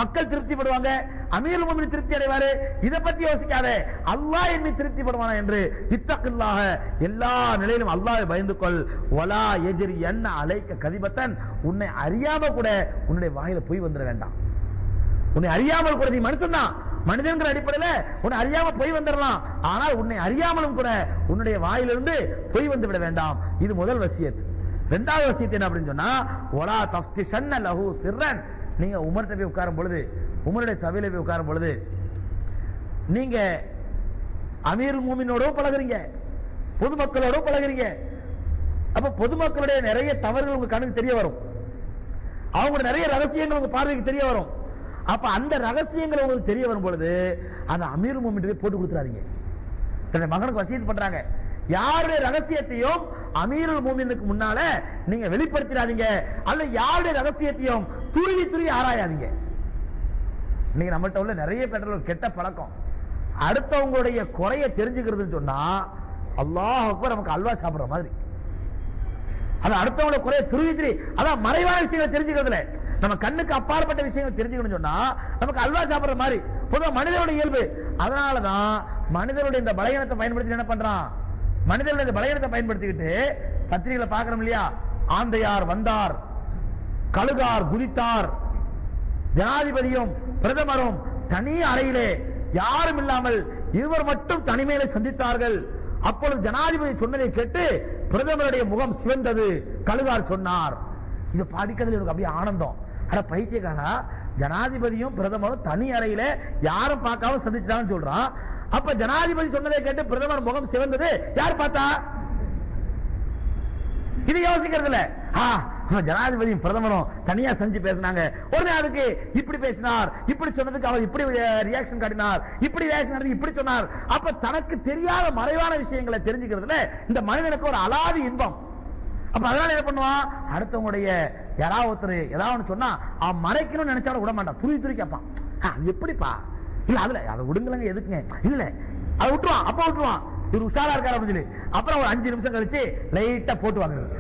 மக்கள் திருப்திப்படுவாங்க, அமீருல் முஃமினீன் திருப்தி அடைவாரு, இதை பத்தி யோசிக்காதே, அல்லாஹ் என் மீது திருப்திப்படுவானா என்று இத்தகில்லாஹ, எல்லா நிலையிலும் அல்லாஹ்வை பயந்து கொள். வலா யஜ்ரி அன்ன அலைக்க கதிபத்தன், உன்னை அறியாம கூட உன்னுடைய வாயில பொய் வந்துட வேண்டாம். உன்னை அறியாமல் கூட, நீ மனுஷன் தான், மனிதன்கிற அடிப்படையில் உன்னை அறியாம பொய் வந்துடலாம், ஆனால் உன்னை அறியாமலும் கூட உன்னுடைய வாயிலிருந்து பொய் வந்து விட வேண்டாம். இது முதல் வசியத். இரண்டாவது வசியத் என்ன அப்படின்னு சொன்னா, வலா தஃப்திஷன்ன லஹு சிர்ரன், நீங்க உமர்கிட்ட போய் உட்காரும் பொழுது, உமருடைய சபையில போய் உட்காரும் பொழுது நீங்க அமீருல் முஃமினீனோட பழகுறீங்க, பொதுமக்களோட பழகுறீங்க. அப்ப பொதுமக்களுடைய நிறைய தவறுகள் உங்க கண்ணுக்கு தெரிய வரும், அவங்களோட நிறைய ரகசியங்கள் உங்க பார்வைக்கு தெரிய வரும். அப்ப அந்த ரகசியங்கள் உங்களுக்கு தெரிய வரும் பொழுது அந்த அமீருல் முஃமினீன் போட்டு கொடுத்துறாதீங்க. தன்னுடைய மகனுக்கு வசியத் பண்றாங்க, யாருடைய ரகசியத்தையும் அமீருல் முஃமினீனுக்கு முன்னால நீங்க வெளிப்படுத்திடாதீங்க, அல்ல யாருடைய ரகசியத்தையும் துருவி ஆராயாதீங்க. இன்னைக்கு நம்மள்ட்ட உள்ள நிறைய பேர் கெட்ட பழக்கம், அடுத்தவங்களுடைய குறைய தெரிஞ்சுக்கிறதுன்னு சொன்னா அல்லாஹ் அக்பர், நமக்கு அல்வா சாப்பிடுற மாதிரி. அது அடுத்தவங்கள குறைய துருவி அதான் மறைவான விஷயங்களை தெரிஞ்சுக்கிறதுல, நம்ம கண்ணுக்கு அப்பாற்பட்ட விஷயங்களை தெரிஞ்சுக்கணும்னு சொன்னா நமக்கு அல்வா சாப்பிடுற மாதிரி பொதுவாக மனிதனுடைய இயல்பு. அதனாலதான் மனிதனுடைய இந்த பலகீனத்தை பயன்படுத்தி என்ன பண்றான், மனிதனுடைய இந்த பலகீனத்தை பயன்படுத்திக்கிட்டு பத்திரிகைகளை பார்க்கிறோம் இல்லையா, ஆந்தையார் வந்தார், கழுகார் குதித்தார், ஜனாதிபதியும் பிரதமரும் தனி அறையிலே யாரும் இல்லாமல் இருவர் மட்டும் தனிமையில சந்தித்தார்கள். அப்பொழுது ஜனாதிபதி சொன்னதை கேட்டு பிரதமருடைய முகம் சிவந்தது, கழுகார் சொன்னார். இதை படிக்கிறதுல எனக்கு அப்படியே ஆனந்தம். அட பைத்தியக்காரா, ஜனாதிபதியும் பிரதமரும் தனி அறையில யாரும் பார்க்காம சந்திச்சுட்டாங்கன்னு சொல்றான். அப்ப ஜனாதிபதி சொன்னதை கேட்டு பிரதமர் முகம் சிவந்தது யார் பார்த்தா? இது யோசிக்கிறது இல்ல. ஜனாதிபதியும் பிரதமரும் தனியா செஞ்சு பேசினாங்க, உடனே அதுக்கு இப்படி பேசினார், இப்படி சொன்னதுக்கு அவர் இப்படி ரியாக்ஷன் காட்டினார், இப்படி ரியாக்ஷன் இப்படி சொன்னார். அப்ப தனக்கு தெரியாத மறைவான விஷயங்களை தெரிஞ்சுக்கிறதுல இந்த மனிதனுக்கு ஒரு அலாதி இன்பம். அப்ப அதனால என்ன பண்ணுவான், அடுத்தவங்களுடைய யாராவது ஒருத்தர் ஏதாவது சொன்னா அவன் மறைக்கணும்னு நினைச்சாலும் விட மாட்டான், துருவி கேட்பான். அது எப்படிப்பா, இல்ல அதுல அதை விடுங்களங்க, எதுக்குங்க, இல்ல அதை விட்டுருவான். அப்ப விட்டுருவான், இவர் உஷாரா இருக்காரு அப்படின்னு சொல்லி அப்புறம் ஒரு 5 நிமிஷம் கழிச்சு லைட்டா போட்டு வாங்குறது.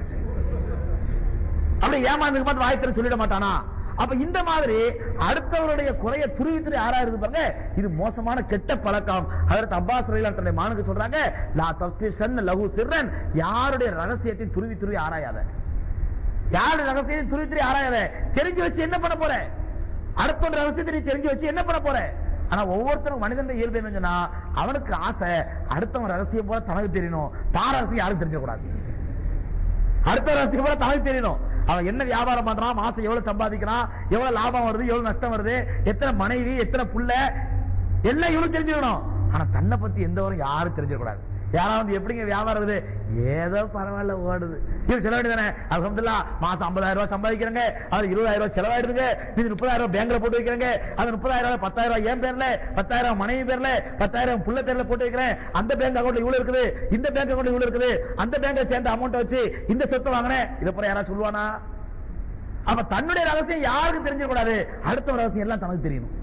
அப்படி ஏமாந்து பார்த்து வாய்த்திர சொல்லிட மாட்டானா? அப்ப இந்த மாதிரி அடுத்தவருடைய குறைய துருவி ஆராயிறது பாருங்க, இது மோசமான கெட்ட பழக்கம். ஹஜ்ரத் அப்பாஸ் ரலியல்லாஹு தன்னுடைய மகனுக்கு சொல்றாங்க, லா தஃப்திஷன்ன லஹு சிர்ரன், யாருடைய ரகசியத்தை துருவி ஆராயாத, யாருடைய ரகசியத்தை துருவி ஆராயாத. தெரிஞ்சு வச்சு என்ன பண்ண போற, அடுத்த ரகசியத்தை நீ தெரிஞ்சு வச்சு என்ன பண்ண போற? ஆனா ஒவ்வொருத்தரும் மனிதன் இயல்பு என்ன சொன்னா, அவனுக்கு ஆசை அடுத்தவன் ரகசியம் போல தனக்கு தெரியணும், தான் ரகசியம் யாரும் தெரிஞ்சக்கூடாது, அடுத்த ரகசியம் போல தனக்கு தெரியணும். அவன் என்ன வியாபாரம் பண்றான், மாசம் எவ்வளவு சம்பாதிக்கிறான், எவ்வளவு லாபம் வருது, எவ்வளவு நஷ்டம் வருது, எத்தனை மனைவி, எத்தனை புள்ள, எல்லாம் இவனுக்கு தெரிஞ்சுக்கணும். ஆனா தன்னை பத்தி எந்த வரும் யாரும் தெரிஞ்சிடக்கூடாது. யாராவது எப்படிங்க வியாபாரம் ஏதோ பரவாயில்ல ஓடுது, இது செலவு தானே, அல்ஹம்துலில்லாஹ் மாசம் 50,000 ரூபாய் சம்பாதிக்கிறாங்க, அது 20,000 ரூபாய் செலவாயிடுதுங்க, இது 30,000 ரூபாய் பேங்க்ல போட்டு வைக்கிறாங்க, அது 30,000 10,000 ரூபாய் என் பேர்ல, 10,000 மனைவி பேர்ல, 10,000 புள்ள பேர்ல போட்டு வைக்கிறேன், அந்த பேங்க் அக்கௌண்ட்ல இவ்வளவு இருக்குது, இந்த பேங்க் அக்கௌண்ட்ல இவ்வளவு இருக்குது, அந்த பேங்க்ல சேர்ந்த அமௌண்ட் வச்சு இந்த சொத்தை வாங்கினேன், இதை போற யாராவது சொல்லுவானா? அப்ப தன்னுடைய ரகசியம் யாருக்கும் தெரிஞ்சிடக்கூடாது, அடுத்த ரகசியம் எல்லாம் தனக்கு தெரியணும்.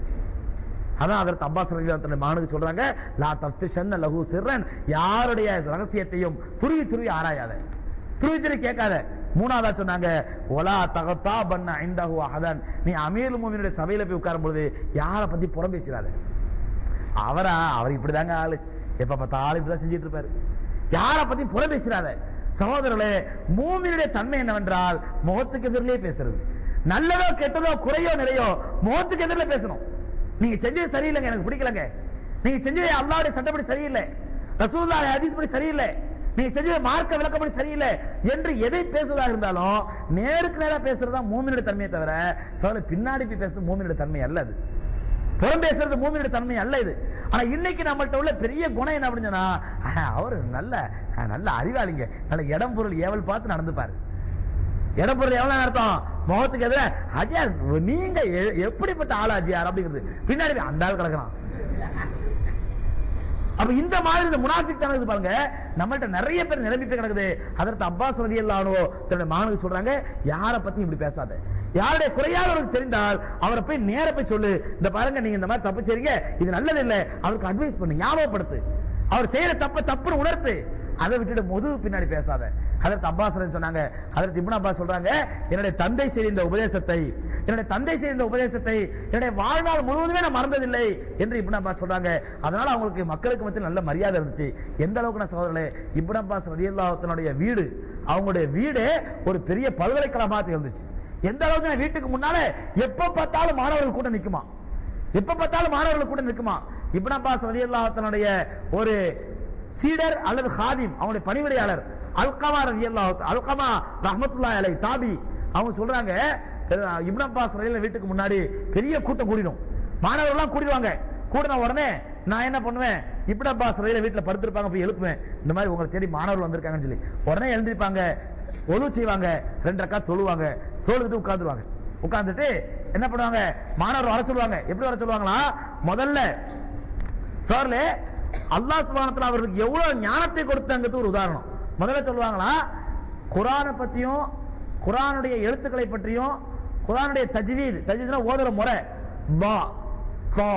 அதான் அதற்கு அப்பாஸ் ரலியல்லாஹு தன்னுடைய மகனுக்கு சொல்றாங்க, லா தஃப்திஷன்ன லஹு சிர்ரன், யாருடைய ரகசியத்தையும் துருவி துருவி ஆராயாத, துருவி துருவி கேட்காத. மூணாவதா சொன்னாங்க, ஒலா தகதாபன்ன இன்தஹு அஹதன், நீ அமீருல் முஃமினீனுடைய சபையில போய் உட்காரும் பொழுது யாரை பத்தி புறம் பேசிடாத. அவர் இப்படிதாங்க ஆளு, எப்ப பார்த்தாலும் இப்படிதான் செஞ்சிட்டு இருப்பாரு, யாரை பத்தி புறம் பேசிடாத. சகோதரர்களே, மூமினுடைய தன்மை என்னவென்றால் முகத்துக்கு எதிரிலே பேசுறது. நல்லதோ கெட்டதோ குறையோ நிறையோ முகத்துக்கு எதிரில பேசணும். நீங்க செஞ்சது சரியில்லைங்க, எனக்கு பிடிக்கலங்க, நீங்க செஞ்சது அல்லாஹ்வுடைய சட்டப்படி சரியில்லை, ரசூலுல்லாஹி ஹதீஸ் படி சரியில்லை, நீங்க செஞ்சது மார்க்க விளக்கப்படி சரியில்லை என்று எதை பேசுவதாக இருந்தாலும் நேருக்கு நேரா பேசுறதுதான் மூமினுடைய தன்மையை தவிர சகோதரர்களே பின்னாடி போய் பேசுறது மூமினுடைய தன்மை அல்ல. அது புறம் பேசுறது மூமினுடைய தன்மை அல்ல இது. ஆனா இன்னைக்கு நம்மள்ட்ட உள்ள பெரிய குணம் என்ன அப்படின்னு சொன்னா, அவர் நல்ல நல்ல அறிவாளிங்க, நல்ல இடம் பொருள் ஏவல் பார்த்து நடந்துப்பாரு. இடம் பொருள் எவ்வளவு அர்த்தம், முகத்துக்கு எதிர ஹஜியார் நீங்க எப்படிப்பட்ட ஆளா ஹஜியார் அப்படிங்கிறது, பின்னாடி அந்த ஆள் கிடக்குறான். அப்ப இந்த மாதிரி இந்த முனாஃபிக் தான் பாருங்க, நம்மள்ட்ட நிறைய பேர் நிரம்பி போய் கிடக்குது. அதற்கு அப்பாஸ் ரலியல்லாஹு அன்ஹு தன்னுடைய மகனுக்கு சொல்றாங்க, யாரை பத்தி இப்படி பேசாத, யாருடைய குறையாக அவருக்கு தெரிந்தால் அவரை போய் நேர போய் சொல்லு, இந்த பாருங்க நீங்க இந்த மாதிரி தப்பு செய்றீங்க, இது நல்லது இல்லை, அவருக்கு அட்வைஸ் பண்ணு, ஞாபகப்படுத்து, அவர் செய்யற தப்புன்னு உணர்த்து, அதை விட்டுட்டு முதுகு பின்னாடி பேசாத. அதற்கு அப்பாஸ் சொன்னாங்க, அதற்கு இப்னு அப்பாஸ் சொல்றாங்க, என்னுடைய தந்தை செய்த இந்த உபதேசத்தை என்னுடைய வாழ்நாள் முழுவதுமே நான் மறந்ததில்லை என்று இப்னு அப்பாஸ் சொல்றாங்க. அதனால அவங்களுக்கு மக்களுக்கு மத்தியில் நல்ல மரியாதை இருந்துச்சு. எந்த அளவுக்கு நான் சகோதரர்களே, இப்னு அப்பாஸ் ரலியல்லாஹு தன்னுடைய வீடு, அவங்களுடைய வீடு ஒரு பெரிய பல்கலைக்கழகமாக இருந்துச்சு. எந்த அளவுக்கு வீட்டுக்கு முன்னால எப்ப பார்த்தாலும் மாணவர்கள் கூட்டம் நிக்குமா, இப்னு அப்பாஸ் ரலியல்லாஹு தன்னுடைய ஒரு சீடர் அல்லது ஹாதிம், அவங்களுடைய பணிவிடையாளர் அல்கமா ரஹ்மத்துல்லாஹி அலைஹி தாபி, அவங்க சொல்றாங்க, இப்னு அப்பாஸ் ரலியல்லாஹு வீட்டுக்கு முன்னாடி பெரிய கூட்டம் கூடிடும், மாணவர்கள்லாம் கூடிடுவாங்க. கூடின உடனே நான் என்ன பண்ணுவேன், இப்னு அப்பாஸ் ரலியல்லாஹு வீட்டில் படுத்திருப்பாங்க, போய் எழுப்புவேன், இந்த மாதிரி உங்களை தேடி மாணவர்கள் வந்திருக்காங்கன்னு சொல்லி. உடனே எழுந்திருப்பாங்க, ஒது செய்வாங்க, 2 ரக்காத் தொழுவாங்க, தொழுதுட்டு உட்கார்ந்துட்டு என்ன பண்ணுவாங்க, மாணவர் வர சொல்லுவாங்க. எப்படி வர சொல்லுவாங்களா, முதல்ல சோர்லே அல்லாஹ் சுப்ஹானஹு வ தஆலா அவருக்கு எவ்வளவு ஞானத்தை கொடுத்தாங்கிறது ஒரு உதாரணம். முதல்ல சொல்லுவாங்களா, குர்ஆனை பத்தியும் குர்ஆனுடைய எழுத்துக்களை பற்றியும் குர்ஆனுடைய தஜ்வீத்னா ஓதுற முறை, பா கா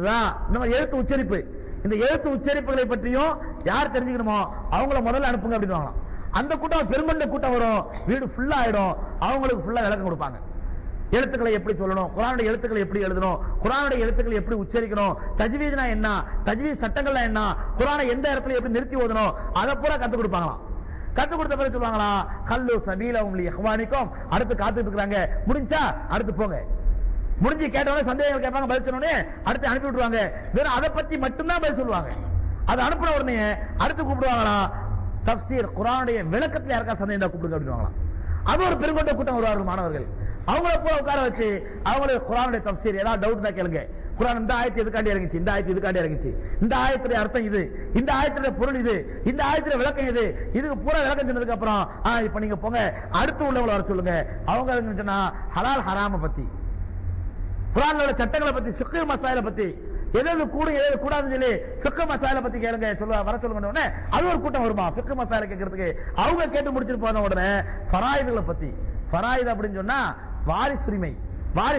ரா இந்த மாதிரி எழுத்து உச்சரிப்பு, இந்த எழுத்து உச்சரிப்புகளை பற்றியும் யார் தெரிஞ்சுக்கணுமோ அவங்கள முதல்ல அனுப்புங்க அப்படின்னுவாங்களாம். அந்த கூட்டம் பெருங்கொண்ட கூட்டம் வரும், வீடு ஃபுல்லா ஆயிடும், அவங்களுக்கு ஃபுல்லா விளக்கம் கொடுப்பாங்க. எழுத்துக்களை எப்படி சொல்லணும், குர்ஆனுடைய எழுத்துக்களை எப்படி எழுதணும், குர்ஆனுடைய எழுத்துக்களை எப்படி உச்சரிக்கணும், தஜ்வீத்னா என்ன, தஜ்வீத் சட்டங்கள்னா என்ன, குர்ஆனை எந்த இடத்துல எப்படி நிறுத்தி ஓதணும், அதை பூரா கத்து கொடுப்பாங்களாம். கத்து கொடுத்த பிறகு சொல்லுவாங்களா, கல்லு சபீலஹும் லி இஹ்வானிக்கும், அடுத்து காத்துட்டு இருக்காங்க, முடிஞ்சா அடுத்து போங்க, முடிஞ்சு கேட்டவனே சந்தேகங்கள் கேட்பாங்க, பதில் சொன்னோடனே அடுத்து அனுப்பி விட்டுருவாங்க. வெறும் அதை பத்தி மட்டும்தான் பதில் சொல்லுவாங்க. அதை அனுப்பின உடனே அடுத்து கூப்பிடுவாங்களா, தஃப்சீர் குர்ஆனுடைய விளக்கத்தில் யாருக்கா சந்தேகம் கூப்பிடுங்க அப்படின்வாங்களாம். அது ஒரு பெருங்கொண்ட கூட்டம் வருவார்கள் மாணவர்கள், அவங்கள பூரா உட்கார வச்சு அவங்களுக்கு குர்ஆனுடைய தஃப்சீர் ஏதாவது டவுட் தான் கேளுங்க, குர்ஆன் இந்த ஆயத்து எதுக்காண்டி இறங்கிச்சு, இந்த ஆயத்து இதுக்காண்டி இறங்கிச்சு, இந்த ஆயத்துடைய அர்த்தம் இது, இந்த ஆயத்துடைய பொருள் இது, இந்த ஆயத்துடைய விளக்கம் இது, இதுக்கு பூரா விளக்கம் சொன்னதுக்கு அப்புறம் இப்ப நீங்க போங்க அடுத்து உள்ளவங்களை வர சொல்லுங்க. அவங்க சொன்னா ஹலால் ஹராம பத்தி, குர்ஆனோட சட்டங்களை பத்தி, ஃபிக்ஹ் மசாயில பத்தி, எது கூடும் எது கூடாதுன்னு சொல்லி ஃபிக்ஹ் மசாயில பத்தி கேளுங்க வர சொல்லுங்க. உடனே அது ஒரு கூட்டம் வருமா ஃபிக்ஹ் மசாயில கேட்கறதுக்கு, அவங்க கேட்டு முடிச்சிட்டு போன உடனே ஃபராயிதுகளை பத்தி, ஃபராயித் அப்படின்னு சொன்னா வாரிசுரிமை,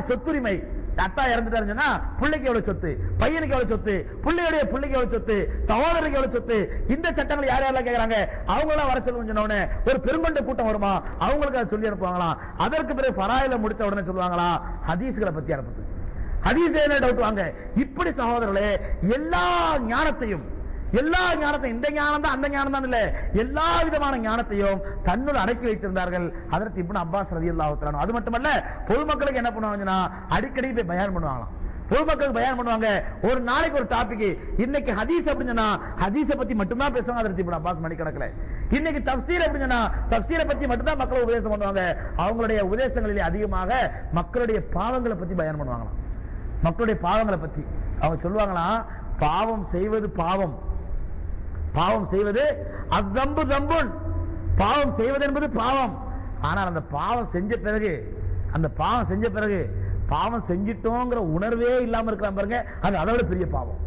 சொத்துரிமை, அத்தா இறந்துட்டாருன்னு சொன்னா பிள்ளைக்கு எவ்வளவு சொத்து, பையனுக்கு எவ்வளவு சொத்து, பிள்ளைக்கு எவ்வளவு சொத்து, சகோதரருக்கு எவ்வளவு சொத்து, இந்த சட்டங்கள் யார் யாரெல்லாம் கேட்கறாங்க அவங்களாம் வர சொல்லுங்க சொன்ன உடனே ஒரு பெருங்கொண்ட கூட்டம் வருமா, அவங்களுக்கு அதை சொல்லி அனுப்புவாங்களாம். அதற்கு பிறகு ஃபராயில முடிச்ச உடனே சொல்லுவாங்களா ஹதீஸ்களை பத்தி அனுப்புது, ஹதீஸ் என்ன டவுட் வாங்க. இப்படி சகோதரர்களே எல்லா ஞானத்தையும் இந்த ஞானம் தான் அந்த ஞானம் தான் இல்ல, எல்லா விதமான ஞானத்தையும் தன்னுள் அடக்கி வைத்திருந்தார்கள் ஹஜ்ரத் இப்னு அப்பாஸ் ரலியல்லாஹு தஆலா. அது மட்டுமல்ல, பொதுமக்களுக்கு என்ன பண்ணுவாங்கன்னா அடிக்கடி போய் பயான் பண்ணுவாங்களாம். பொதுமக்களுக்கு பயான் பண்ணுவாங்க. ஒரு நாளைக்கு ஒரு டாபிக், இன்னைக்கு ஹதீஸ் அப்படின்னு சொன்னா ஹதீஸை பத்தி மட்டும்தான் பேசுவாங்க ஹஜ்ரத் இப்னு அப்பாஸ் மணிக்கணக்கில். இன்னைக்கு தஃப்சீர் அப்படின்னு சொன்னா தஃப்சீரை பத்தி மட்டும்தான் மக்களை உபதேசம் பண்ணுவாங்க. அவங்களுடைய உபதேசங்களிலே அதிகமாக மக்களுடைய பாவங்களை பத்தி பயான் பண்ணுவாங்களாம். மக்களுடைய பாவங்களை பத்தி அவங்க சொல்லுவாங்களாம், பாவம் செய்வது அத்தம்பு தம்புன், பாவம் செய்வது என்பது பாவம். ஆனால் அந்த பாவம் செஞ்ச பிறகு பாவம் செஞ்சிட்டோங்கிற உணர்வே இல்லாம இருக்கலாம் பாருங்க, அது அதை விட பெரிய பாவம்.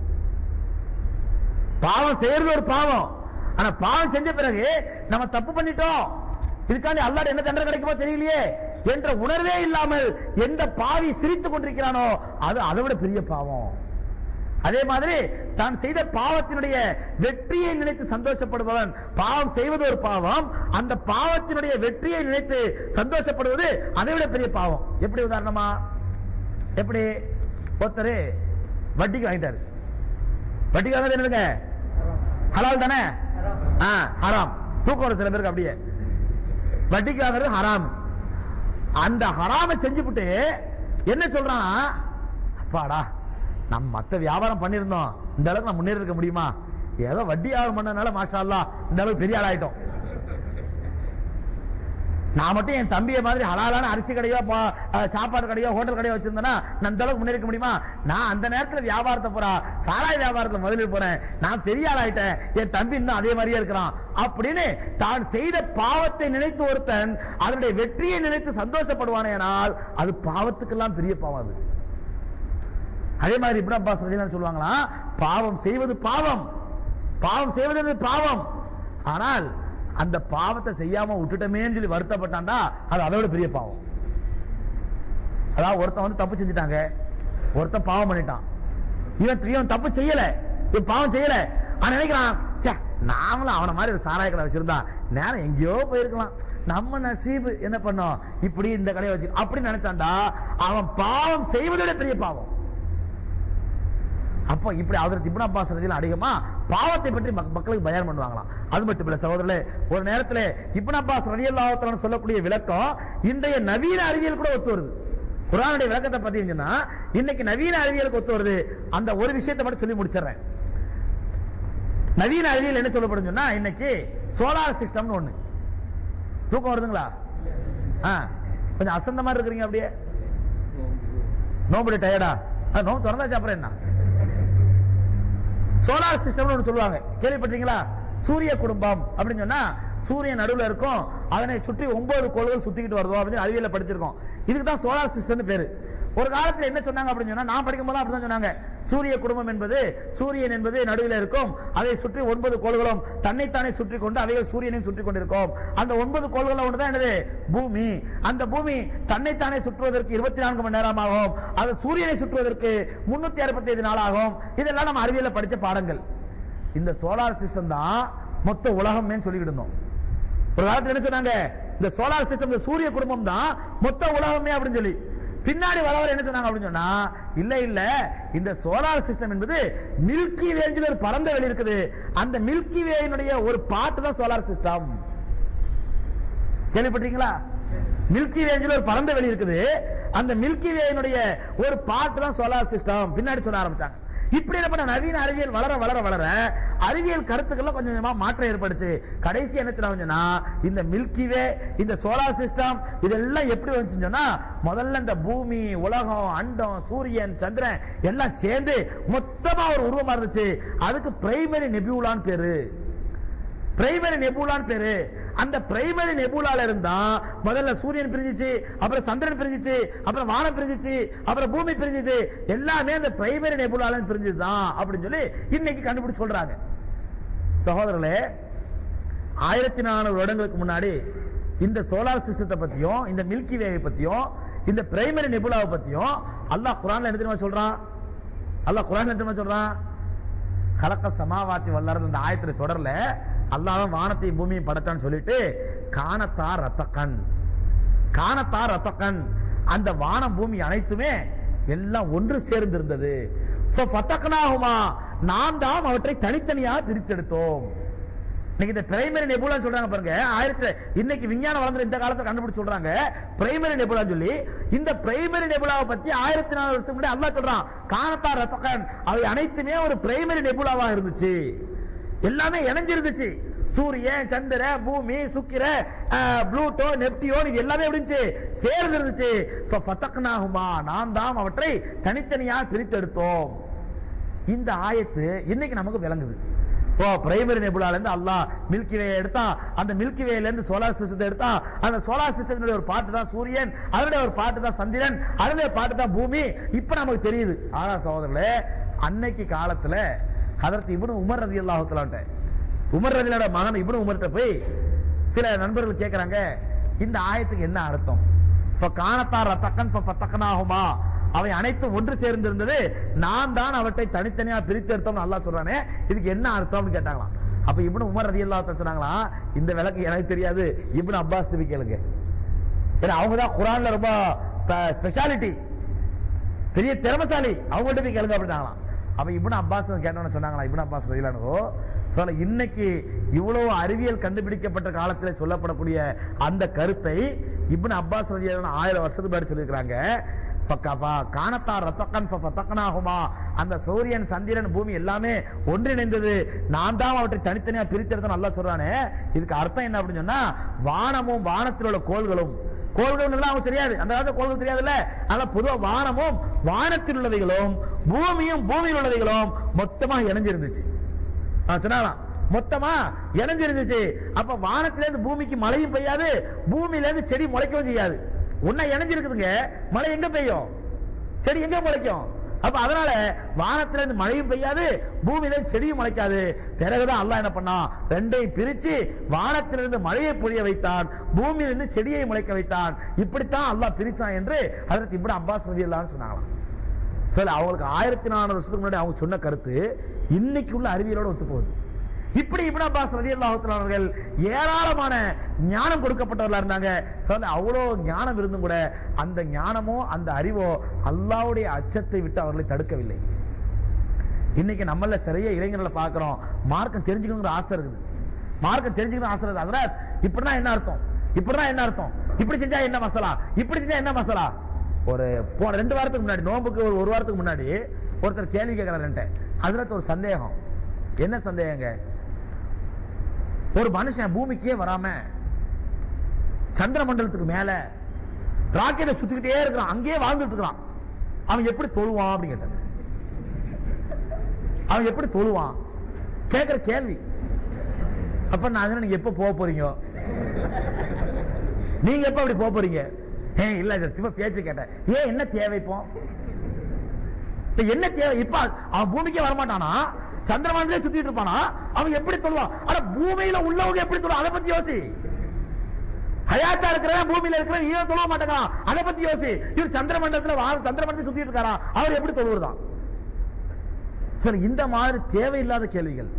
பாவம் செய்யறது ஒரு பாவம், ஆனா பாவம் செஞ்ச பிறகு நம்ம தப்பு பண்ணிட்டோம், இதுக்காண்டி அல்லாஹ் என்ன தண்டனை கிடைக்குமோ தெரியலையே என்ற உணர்வே இல்லாமல் எந்த பாவி சிரித்துக் கொண்டிருக்கிறானோ அது அதை விட பெரிய பாவம். அதே மாதிரி தான் செய்த பாவத்தினுடைய வெற்றியை நினைத்து சந்தோஷப்படுபவன், பாவம் செய்வது ஒரு பாவம், அந்த பாவத்தினுடைய வெற்றியை நினைத்து சந்தோஷப்படுவது அதை விட பெரிய பாவம். எப்படி உதாரணமா, எப்படி ஒருத்தர் வட்டிக்கு வாங்கிட்டாரு, வட்டிக்கு வாங்குறது என்னதுங்க, ஹலால் தானே, ஹராம். தூக்கம் சில பேருக்கு அப்படியே வட்டிக்கு வாங்குறது ஹராம். அந்த ஹராமை செஞ்சுவிட்டு என்ன சொல்றான், அப்பாடா நம்ம மத்த வியாபாரம் பண்ணிருந்தோம், இந்த அளவுக்கு நான் முன்னேறி இருக்க முடியுமா, ஏதோ வட்டி வியாபாரம் பண்ணனால மாஷா அல்லாஹ் இந்த அளவுக்கு பெரிய ஆள் ஆயிட்டோம். நான் மட்டும் என் தம்பியை மாதிரி ஹலாலான அரிசி கடையோ சாப்பாடு கடையோ ஹோட்டல் கடையோ வச்சிருந்தேன்னா நான் இந்த அளவுக்கு முன்னேறிக்க முடியுமா, நான் அந்த நேரத்தில் வியாபாரத்தை போறா சாராய வியாபாரத்தில் முதலில் போறேன், நான் பெரிய ஆள் ஆயிட்டேன், என் தம்பி இன்னும் அதே மாதிரியே இருக்கிறான் அப்படின்னு தான் செய்த பாவத்தை நினைத்து ஒருத்தன் அதனுடைய வெற்றியை நினைத்து சந்தோஷப்படுவானேனால் அது பாவத்துக்கெல்லாம் பெரிய பாவம். அது அதே மாதிரி இப்னு அப்பாஸ் ரலியல்லாஹு சொல்லுவாங்களா, பாவம் செய்வது பாவம், பாவம் செய்வது பாவம், ஆனால் அந்த பாவத்தை செய்யாம விட்டுட்டமேன்னு சொல்லி வருத்தப்பட்டான்டா அது அதை விட பெரிய பாவம். அதாவது ஒருத்தன் வந்து தப்பு செஞ்சுட்டாங்க, ஒருத்தன் பாவம் பண்ணிட்டான், இவன் தப்பு செய்யல, இவன் பாவம் செய்யல, அவன் நினைக்கிறான் நாமளும் அவனை மாதிரி ஒரு சாராய கடை வச்சிருந்தா நேரம் எங்கேயோ போயிருக்கலாம், நம்ம நசீபு என்ன பண்ணோம் இப்படி இந்த கடையை வச்சு அப்படி நினைச்சான்டா அவன் பாவம் செய்வதோட பெரிய பாவம். அப்போ இப்படி ஹஜ்ரத் இப்னு அப்பாஸ் ரலியல்லாஹு அதிகமா பாவத்தை பற்றி மக்களுக்கு பயான் பண்ணுவாங்களாம். அது மட்டும் இல்ல சகோதரர்களே, ஒரு நேரத்தில் இப்னு அப்பாஸ் ரலியல்லாஹு தஆலா சொல்லக்கூடிய விளக்கம் இன்றைய நவீன அறிவியல் கூட ஒத்து வருது. குர்ஆனுடைய விளக்கத்தை பார்த்தீங்கன்னா இன்னைக்கு நவீன அறிவியலுக்கு ஒத்து வருது. அந்த ஒரு விஷயத்தை மட்டும் சொல்லி முடிச்சிடுறேன். நவீன அறிவியல் என்ன சொல்லப்படும் சொன்னா, இன்னைக்கு சோலார் சிஸ்டம்னு ஒண்ணு. தூக்கம் வருதுங்களா? கொஞ்சம் அசந்த மாதிரி இருக்கிறீங்க, அப்படியே நோம்புடைய டயர்டா? நோம்பு திறந்தாச்சு அப்புறம் என்ன? சோலார் சிஸ்டம் ஒன்று சொல்லுவாங்க, கேள்விப்பட்டீங்களா? சூரிய குடும்பம் அப்படின்னு சொன்னா சூரியன் நடுவில் இருக்கும், அதனை சுற்றி 9 கோள்கள் சுத்திக்கிட்டு வருதோ அப்படின்னு அறிவியல படிச்சிருக்கோம். இதுக்கு தான் சோலார் சிஸ்டம் பேரு. ஒரு காலத்தில் என்ன சொன்னாங்க அப்படின்னு சொன்னா, நான் படிக்கும் போது அப்படிதான் சொன்னாங்க, சூரிய குடும்பம் என்பது சூரியன் என்பது நடுவில் இருக்கும், அதை சுற்றி 9 கோள்களும் தன்னைத்தானே சுற்றி கொண்டு அவைகள் சூரியனையும் சுற்றி கொண்டிருக்கும். அந்த 9 கோள்கள் ஒன்றுதான் என்னது, பூமி. அந்த பூமி தன்னைத்தானே சுற்றுவதற்கு 24 மணி நேரம் ஆகும், அது சூரியனை சுற்றுவதற்கு 365 நாள் ஆகும். இதெல்லாம் நம்ம அறிவியல படிச்ச பாடங்கள். இந்த சோலார் சிஸ்டம் தான் மொத்த உலகம்னு சொல்லிக்கிட்டு இருந்தோம். ஒரு காலத்தில் என்ன சொன்னாங்க, இந்த சோலார் சிஸ்டம், இந்த சூரிய குடும்பம் தான் மொத்த உலகமே அப்படின்னு சொல்லி. பின்னாடி வரவர் என்ன சொன்னாங்க அப்படின்னு சொன்னா, இல்ல இந்த சோலார் சிஸ்டம் என்பது மில்கி வேன்னு ஒரு பரந்த வெளி இருக்குது, அந்த மில்கி வேயினுடைய ஒரு பார்ட் தான் சோலார் சிஸ்டம். கேள்விப்பட்டீங்களா? மில்கி வேன்னு ஒரு பரந்த வெளி இருக்குது, அந்த மில்கி வேயினுடைய ஒரு பார்ட் தான் சோலார் சிஸ்டம் பின்னாடி சொல்ல ஆரம்பிச்சாங்க. இப்படி என்ன பண்ண, நவீன அறிவியல் வளர வளர வளர அறிவியல் கருத்துக்கள்ல கொஞ்சம் கொஞ்சமா மாற்றம் ஏற்படுச்சு. கடைசி என்ன சொன்னா, இந்த மில்கி வே, இந்த சோலார் சிஸ்டம் இதெல்லாம் எப்படி வந்துச்சுன்னு சொன்னா, முதல்ல இந்த பூமி, உலகம், அண்டம், சூரியன், சந்திரன் எல்லாம் சேர்ந்து மொத்தமா ஒரு உருவமா இருந்துச்சு. அதுக்கு பிரைமரி நெபுலான்னு பேரு. பிரைமரி நெபுலான்னு பேரு. அந்த பிரைமரி நெபுலால இருந்தா முதல்ல சூரியன் பிரிஞ்சிச்சு, அப்புறம் சந்திரன் பிரிஞ்சிச்சு, அப்புறம் வானம் பிரிஞ்சிச்சு, அப்புறம் பூமி பிரிஞ்சிச்சு, எல்லாமே அந்த பிரைமரி நெபுலால பிரிஞ்சுதான் அப்படின்னு சொல்லி இன்னைக்கு கண்டுபிடிச்சு சொல்றாங்க. சகோதரர்களே, 1400 வருடங்களுக்கு முன்னாடி இந்த சோலார் சிஸ்டத்தை பத்தியும், இந்த மில்கி வேவை பத்தியும், இந்த பிரைமரி நெபுலாவை பத்தியும் அல்லாஹ் குர்ஆன்ல என்ன தெரியுமா சொல்றான்? அல்லாஹ் குர்ஆன்ல என்ன தெரியுமா சொல்றான்? கலக்க சமாவாத்தி வல்லறது. அந்த ஆயத்துல தொடர்ல அல்லாஹ் வானத்தையும் பூமியும் படைச்சான்னு சொல்லிட்டு கானத்தா ரத்தகன், கானத்தா ரத்தகன், அந்த வானம் பூமி அனைத்துமே எல்லாம் ஒன்று சேர்ந்து இருந்தது. நாம் தான் அவற்றை தனித்தனியாக பிரித்தெடுத்தோம். இன்னைக்கு இந்த பிரைமரி நெபுலான்னு சொல்றாங்க பாருங்க, இன்னைக்கு விஞ்ஞானம் வளர்ந்து இந்த காலத்துல கண்டுபிடிச்சு சொல்றாங்க பிரைமரி நெபுலான்னு சொல்லி. இந்த பிரைமரி நெபுலாவை பத்தி 1400 வருஷம் முன்னாடி அல்லாஹ் சொல்றான், கானத்தா ரத்தகன், அவை அனைத்துமே ஒரு பிரைமரி நெபுலாவா இருந்துச்சு, எல்லாமே இணைஞ்சிருந்துச்சு. சூரியன், சந்திரன், பூமி, சுக்கிர, ப்ளூட்டோ, நெப்டியோன் இது எல்லாமே இருந்துச்சு, சேர்ந்து இருந்துச்சு. நாம் தான் அவற்றை தனித்தனியாக பிரித்தெடுத்தோம். இந்த ஆயத்து இன்னைக்கு நமக்கு விளங்குது. பிரைமரி நெபுலால இருந்து அல்லாஹ் மில்கி வே எடுத்தா, அந்த மில்கி வேல இருந்து சோலார் சிஸ்டத்தை எடுத்தா, அந்த சோலார் சிஸ்டத்தினுடைய ஒரு பாட்டு தான் சூரியன், அதனுடைய ஒரு பாட்டு தான் சந்திரன், அதனுடைய பாட்டு தான் பூமி. இப்ப நமக்கு தெரியுது. ஆனா சகோதரர்களே, அன்னைக்கு காலத்துல ஹஜ்ரத் இப்னு உமர் ரலியல்லாஹு தஆலா, உமர் ரலியல்லாஹு மகன் இப்னு உமர்ட்ட போய் சில நண்பர்கள் கேட்கறாங்க, இந்த ஆயத்துக்கு என்ன அர்த்தம்? ஃபகானத்தா ரத்தகன் ஃபஃபதக்னாஹுமா, அவை அனைத்தும் ஒன்று சேர்ந்திருந்தது, நான் தான் அவற்றை தனித்தனியா பிரித்து எடுத்தோம் அல்லாஹ் சொல்றானே, இதுக்கு என்ன அர்த்தம்னு கேட்டாங்களாம். அப்ப இப்னு உமர் ரலியல்லாஹு தஆலா சொன்னாங்களா, இந்த விளக்கு எனக்கு தெரியாது, இப்னு அப்பாஸ் கிட்ட கேளுங்க. ஏன்னா அவங்க தான் குர்ஆன்ல ரொம்ப ஸ்பெஷாலிட்டி, பெரிய திறமசாலி, அவங்கள்ட்ட போய் கேளுங்க அப்படின்னாங்களாம். அப்ப இப்னு அப்பாஸ் கேட்டவன சொன்னாங்களா, இப்னு அப்பாஸ் ரலியல்லாஹு சொல்ல, இன்னைக்கு இவ்வளவு அறிவியல் கண்டுபிடிக்கப்பட்ட காலத்தில் சொல்லப்படக்கூடிய அந்த கருத்தை இப்னு அப்பாஸ் ரலியல்லாஹு 1000 வருஷத்துக்கு முன்னாடி சொல்லியிருக்காங்க. அந்த சூரியன் சந்திரன் பூமி எல்லாமே ஒன்றிணைந்தது, நான் தான் அவற்றை தனித்தனியா பிரித்தெடுத்து நல்லா சொல்றானே, இதுக்கு அர்த்தம் என்ன அப்படின்னு சொன்னா, வானமும் வானத்தில் உள்ள கோள்களும் அவங்க தெரியாது, அந்த காலத்துல கோள்கள் தெரியாதுல்ல, அதனால பொதுவாக வானமும் வானத்தில் உள்ளவைகளும் பூமியும் பூமியில் உள்ளவைகளும் மொத்தமா இணைஞ்சிருந்துச்சு சொன்னாலாம், மொத்தமா இணைஞ்சிருந்துச்சு. அப்ப வானத்திலிருந்து பூமிக்கு மழையும் பெய்யாது, பூமியில இருந்து செடி முளைக்கவும் செய்யாது. ஒன்னா இணைஞ்சிருக்குதுங்க, மழை எங்க பெய்யும், செடி எங்க முளைக்கும்? அப்ப அதனால வானத்திலிருந்து மழையும் பெய்யாது, பூமியில செடியும் முளைக்காது. பிறகுதான் அல்லாஹ் என்ன பண்ணான், ரெண்டையும் பிரிச்சு வானத்திலிருந்து மழையை பொழிய வைத்தான், பூமியிலிருந்து செடியை முளைக்க வைத்தான். இப்படித்தான் அல்லாஹ் பிரிச்சான் என்று ஹஜ்ரத் இப்னு அப்பாஸ் ரலியல்லாஹு சொன்னாங்களாம். சொல்ல அவங்களுக்கு 1400 வருஷத்துக்கு முன்னாடி அவங்க சொன்ன கருத்து இன்னைக்கு உள்ள அறிவியலோட ஒத்து போகுது. இப்படி இப்னு அப்பாஸ் ரலியல்லாஹு தஆலா அவர்கள் ஏராளமான ஞானம் கொடுக்கப்பட்டவர்களா இருந்தாங்க. சொல்ல அவ்வளோ ஞானம் இருந்தும் கூட அந்த ஞானமோ அந்த அறிவோ அல்லாஹ்வுடைய அச்சத்தை விட்டு அவர்களை தடுக்கவில்லை. இன்னைக்கு நம்மள நிறைய இளைஞர்களை பார்க்கிறோம், மார்க்கம் தெரிஞ்சுக்கணுங்கிற ஆசை இருக்குது, மார்க்கம் தெரிஞ்சுக்கணும் ஆசை இருக்குது. அதனால இப்படின்னா என்ன அர்த்தம், இப்படின்னா என்ன அர்த்தம், இப்படி செஞ்சா என்ன மசாலா, இப்படி செஞ்சா என்ன மசாலா. ஒரு 2 வாரத்துக்கு முன்னாடி, நோம்புக்கு ஒரு வாரத்துக்கு முன்னாடி ஒருத்தர் கேள்வி கேட்கிறாரு, ஹஜ்ரத் ஒரு சந்தேகம். என்ன சந்தேகங்க, ஒரு மனுஷன் பூமிக்கே வராம சந்திர மண்டலத்துக்கு மேல ராக்கெட்டை சுத்திக்கிட்டே இருக்கிறான், அங்கேயே வாழ்ந்துட்டு இருக்கிறான், அவன் எப்படி தொழுவான் அப்படின்னு கேட்டார். அவன் எப்படி தொழுவான் கேட்கிற கேள்வி. அப்ப நான் நீங்க எப்ப போக போறீங்க, நீங்க எப்ப அப்படி போக போறீங்க? இல்ல சும்மா பேச்சு கேட்டேன். ஏன் என்ன தேவை, இப்போ என்ன தேவை? இப்ப அவன் பூமிக்கே வரமாட்டானா, சந்திரமானே சுத்திட்டு இருப்பானா, அவன் எப்படி தொழுவான்? ஆனா பூமியில உள்ளவங்க எப்படி தொழுவான் அதை பத்தி யோசி. ஹயாத்தா இருக்கிறவன் பூமியில இருக்கிறவன் ஏன் தொழுவ மாட்டேங்கிறான் அதை பத்தி யோசி. இவர் சந்திரமண்டலத்தை சுத்திட்டு இருக்காரா, அவர் எப்படி தொழுவுறதான்? சரி, இந்த மாதிரி தேவையில்லாத கேள்விகள்,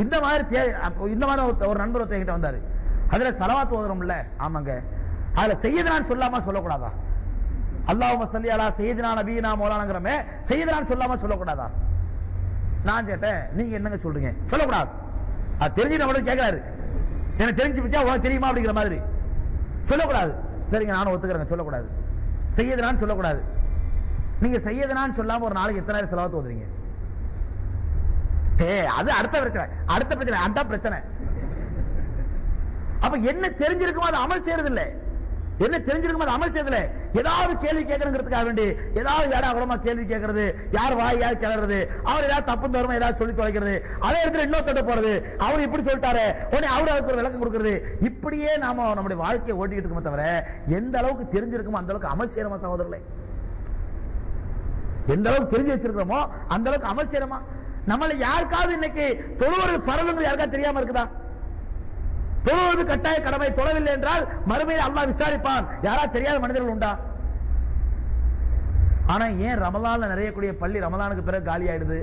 இந்த மாதிரி ஒரு நண்பர் ஒருத்தங்கிட்ட வந்தாரு, அதுல ஸலவாத் ஓதுறோம்ல, ஆமாங்க, அதுல செய்யதுனான்னு சொல்லாம சொல்லக்கூடாதா? அல்லாஹும்ம ஸல்லி அலா சய்யிதினா நபியினா மௌலானாங்கறமே செய்யதுனான்னு சொல்லாம சொல்லக்கூடாதா? நான் கேட்டேன், நீங்க என்னங்க சொல்றீங்க? சொல்லக்கூடாது. அது தெரிஞ்சு நம்மள கேட்கிறாரு, எனக்கு தெரிஞ்சு பிச்சா உனக்கு தெரியுமா அப்படிங்கிற மாதிரி சொல்லக்கூடாது. சரிங்க, நானும் ஒத்துக்கிறேங்க, சொல்லக்கூடாது. செய்யதுனான்னு சொல்லக்கூடாது. நீங்க செய்யதுனான்னு சொல்லாம ஒரு நாளைக்கு எத்தனை ஸலவாத் ஓதுறீங்க? அது அடுத்த பிரச்சனை, அதான் பிரச்சனை. அப்ப என்ன தெரிஞ்சிருக்குமோ அது அமல் செய்யறது இல்லை, என்ன தெரிஞ்சிருக்கும் அது அமல் செய்யல. ஏதாவது கேள்வி கேட்கறதுக்காக வேண்டி ஏதாவது ஏடாகுடமா கேள்வி கேட்கறது, யார் வாய் யார் கிளறது, அவர் ஏதாவது தப்பு தருமா ஏதாவது சொல்லி தொலைக்கிறது, அதே இடத்துல இன்னொருத்தட்ட போறது, அவர் இப்படி சொல்லிட்டாரு உடனே அவர் அதுக்கு ஒரு விளக்கம் கொடுக்கறது, இப்படியே நாம நம்முடைய வாழ்க்கையை ஓட்டிக்கிட்டு இருக்கோமே தவிர எந்த அளவுக்கு தெரிஞ்சிருக்குமோ அந்த அளவுக்கு அமல் செய்யறோமா சகோதரர்களே? எந்த அளவுக்கு தெரிஞ்சு வச்சிருக்கிறோமோ அந்த அளவுக்கு அமல் செய்யறோமா? நம்மள யாருக்காவது இன்னைக்கு தொழுவது ஃபர்துன்னு யாருக்காவது தெரியாம இருக்குதா? தொழுவது கட்டாய கடமை, தொழவில்லை என்றால் மறுமையில் அல்லாஹ் விசாரிப்பான். யாராவது தெரியாத மனிதர்கள் உண்டா? ஆனா ஏன் ரமலான்ல நிறையக்கூடிய பள்ளி ரமலானுக்கு பிறகு காலி ஆயிடுது?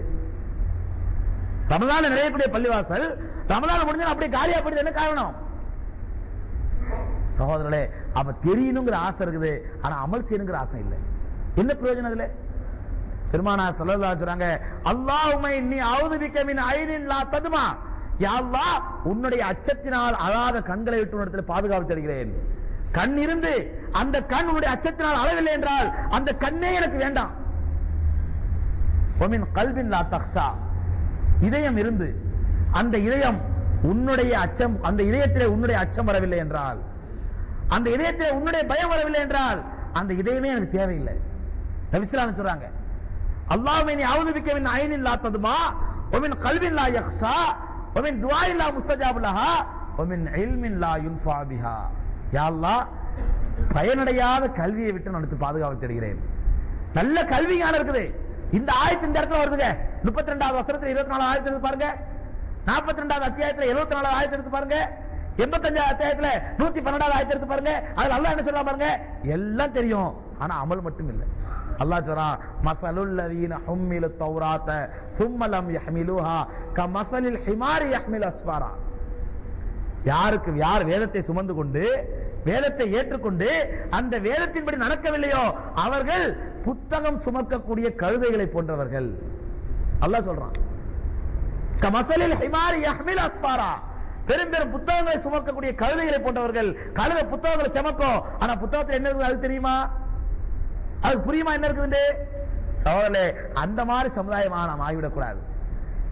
ரமலான்ல நிறையக்கூடிய பள்ளிவாசல் ரமலான் முடிஞ்சா அப்படியே காலியா போயிடுது. என்ன காரணம் சகோதரர்களே? அப்ப தெரியணுங்கிற ஆசை இருக்குது, ஆனா அமல் செய்யணுங்கிற ஆசை இல்லை. என்ன பிரயோஜனம் அதுல? பெருமானார் ஸல்லல்லாஹு அலைஹி சொல்றாங்க, அல்லாஹும்ம இன்னி அஊது பிக மின் ஐனின் லா தத்மா, யா அல்லாஹ் உன்னுடைய அச்சத்தினால் அழாத கண்களை விட்டு உன்னிடத்தில் பாதுகாப்பு தேடுகிறேன். கண் இருந்து அந்த கண் உன்னுடைய அச்சத்தினால் அளவில்லை என்றால் அந்த கண்ணே எனக்கு வேண்டாம். வமின் கல்பின் லா தக்ஷா, இதயம் இருந்து அந்த இதயம் உன்னுடைய அச்சம், அந்த இதயத்திலே உன்னுடைய அச்சம் வரவில்லை என்றால், அந்த இதயத்திலே உன்னுடைய பயம் வரவில்லை என்றால் அந்த இதயமே எனக்கு தேவையில்லை. நபி ஸல்லல்லாஹு அலைஹி சொல்றாங்க, அல்லாஹும்ம இன்னி அஊது பிக மின் ஐனின் லா தத்மா வமின் கல்பின் லா யக்ஷா வமின் துஆஇன் லா முஸ்தஜாபு லஹா வமின் இல்மின் லா யுன்ஃபா பிஹா. யா அல்லாஹ் பயனடையாத கல்வியை விட்டு நான் பாதுகாப்பு தேடுகிறேன். நல்ல கல்வி ஞானம் இருக்குது. இந்த ஆயத்து இந்த இடத்துல வருதுங்க. 32வது வசனத்துல 24 ஆயத்து எடுத்து பாருங்க, 42வது அத்தியாயத்துல 74 ஆயத்து எடுத்து பாருங்க, 85வது அத்தியாயத்துல 112வது ஆயத்து எடுத்து பாருங்க. அதுல அல்லாஹ் என்ன சொல்றான் பாருங்க, எல்லாம் தெரியும் ஆனா அமல் மட்டும் இல்லை. அல்லாஹ் சொல்றான் மஸலுல் லதீன ஹும்மிலு தௌராத ثم لم يحملوها كمثل الحمار يحمل اسفارا. யார் வேதத்தை சுமந்து கொண்டு வேதத்தை ஏற்றுக்கொண்டு அந்த வேதத்தின்படி நடக்கவில்லையோ அவர்கள் புத்தகம் சுமக்கக்கூடிய கழுதைகளை போன்றவர்கள். அல்லாஹ் சொல்றான் கமஸலில் ஹிமாரி யஹ்மில் அஸ்ஃபாரா, பெரும் பெரும் புத்தகங்களை சுமக்கக்கூடிய கழுதைகளை போன்றவர்கள். கழுதை புத்தகங்களை சுமக்கும், ஆனா புத்தகத்தில் என்ன இருக்குது அது தெரியுமா? அது புரியுமா என்ன இருக்குது? சகோதரர்களே, அந்த மாதிரி சமுதாயமாக நாம் ஆகிவிடக்கூடாது.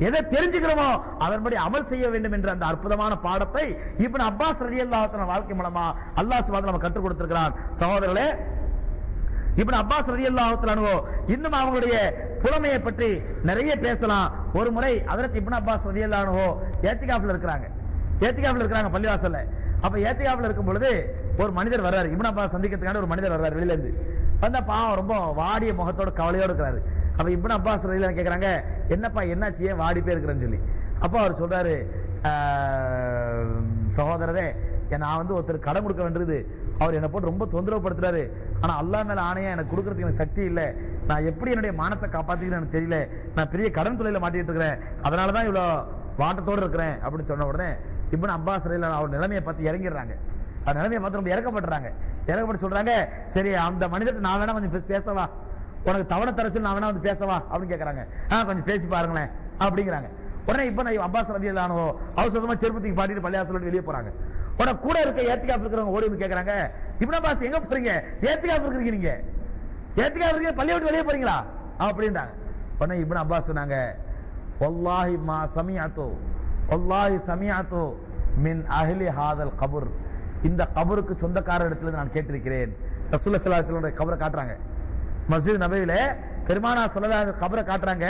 எதை தெரிஞ்சுக்கிறோமோ அதன்படி அமல் செய்ய வேண்டும் என்ற அந்த அற்புதமான பாடத்தை இப்னு அப்பாஸ் ரலியல்லாஹு தஆலா வாழ்க்கை மூலமா அல்லாஹ் சுப்ஹானஹு வ தஆலா கற்றுக் கொடுத்திருக்கிறான். சகோதரர்களே, இப்னு அப்பாஸ் ரலியல்லாஹு தஆலா இன்னும் அவங்களுடைய புலமையை பற்றி நிறைய பேசலாம். ஒரு முறை ஹஜ்ரத் இப்னு அப்பாஸ் ரலியல்லாஹு அன்ஹு ஏத்திகாஃப்ல இருக்காங்க பள்ளிவாசல்ல. அப்ப ஏத்திகாஃப்ல இருக்கும் பொழுது ஒரு மனிதர் வர்றாரு, இப்னு அப்பாஸ் சந்திக்கிறதுக்காக ஒரு மனிதர் வர்றாரு. வெளியில இருந்து வந்த பாவம் ரொம்ப வாடிய முகத்தோட கவலையோடு இருக்கிறாரு. அப்ப இப்னு அப்பாஸ் ரலியல்லாஹு கேக்குறாங்க, என்னப்பா என்னாச்சு, ஏன் வாடி போய் இருக்கிறேன்னு சொல்லி. அப்போ அவர் சொல்றாரு, சகோதரரே, நான் வந்து ஒருத்தர் கடன் கொடுக்க வேண்டியது, அவர் என்னை போட்டு ரொம்ப தொந்தரவு படுத்துறாரு. ஆனா அல்லாஹ் மேல ஆணையா எனக்கு கொடுக்கறதுக்கு எனக்கு சக்தி இல்லை. நான் எப்படி என்னுடைய மானத்தை காப்பாத்திக்கிறேன்னு எனக்கு தெரியல. நான் பெரிய கடன் தொழில மாட்டிட்டு இருக்கிறேன், அதனாலதான் இவ்வளவு வாட்டத்தோடு இருக்கிறேன் அப்படின்னு சொன்ன உடனே இப்னு அப்பாஸ் ரலியல்லாஹு அவர் நிலைமையை பார்த்து இறங்கிடுறாங்க. அவர் நிலைமையை பார்த்து ரொம்ப இறக்கப்பட்டு சொல்றாங்க, சரி அந்த மனிதர்கிட்ட நான் வேணா கொஞ்சம் பேசவா, உனக்கு தவணை தர சொல்லி நான் வேணா வந்து பேசவா அப்படின்னு கேட்கறாங்க. கொஞ்சம் பேசி பாருங்களேன் அப்படிங்கிறாங்க. உடனே இப்ப நான் அப்பாஸ் ரலியல்லாஹு அன்ஹு அவசரமா செருப்பத்துக்கு பாட்டிட்டு பள்ளியாசல் வெளியே போறாங்க. உடனே கூட இருக்க ஏத்திகாஃப் இருக்கிறவங்க ஓடி வந்து கேட்கறாங்க, இப்னு அப்பாஸ் எங்க போறீங்க, ஏத்திகாஃப் இருக்கிறீங்க, நீங்க ஏத்திகாஃப் இருக்கீங்க, பள்ளியை விட்டு வெளியே போறீங்களா அப்படின்றாங்க. உடனே இப்னு அப்பாஸ் சொன்னாங்க, வல்லாஹி மா சமிஅது வல்லாஹி சமிஅது மின் அஹ்லி ஹாதல் கபர், இந்த கபருக்கு சொந்தக்காரர் இடத்துல நான் கேட்டிருக்கிறேன். ரசூலுல்லாஹி ஸல்லல்லாஹு அலைஹி வஸல்லம் கபரை காட்டுறாங்க, மஸ்ஜித் நபவியில பெருமானார் ஸல்லல்லாஹு அலைஹி வஸல்லம் கபரை காட்டுறாங்க.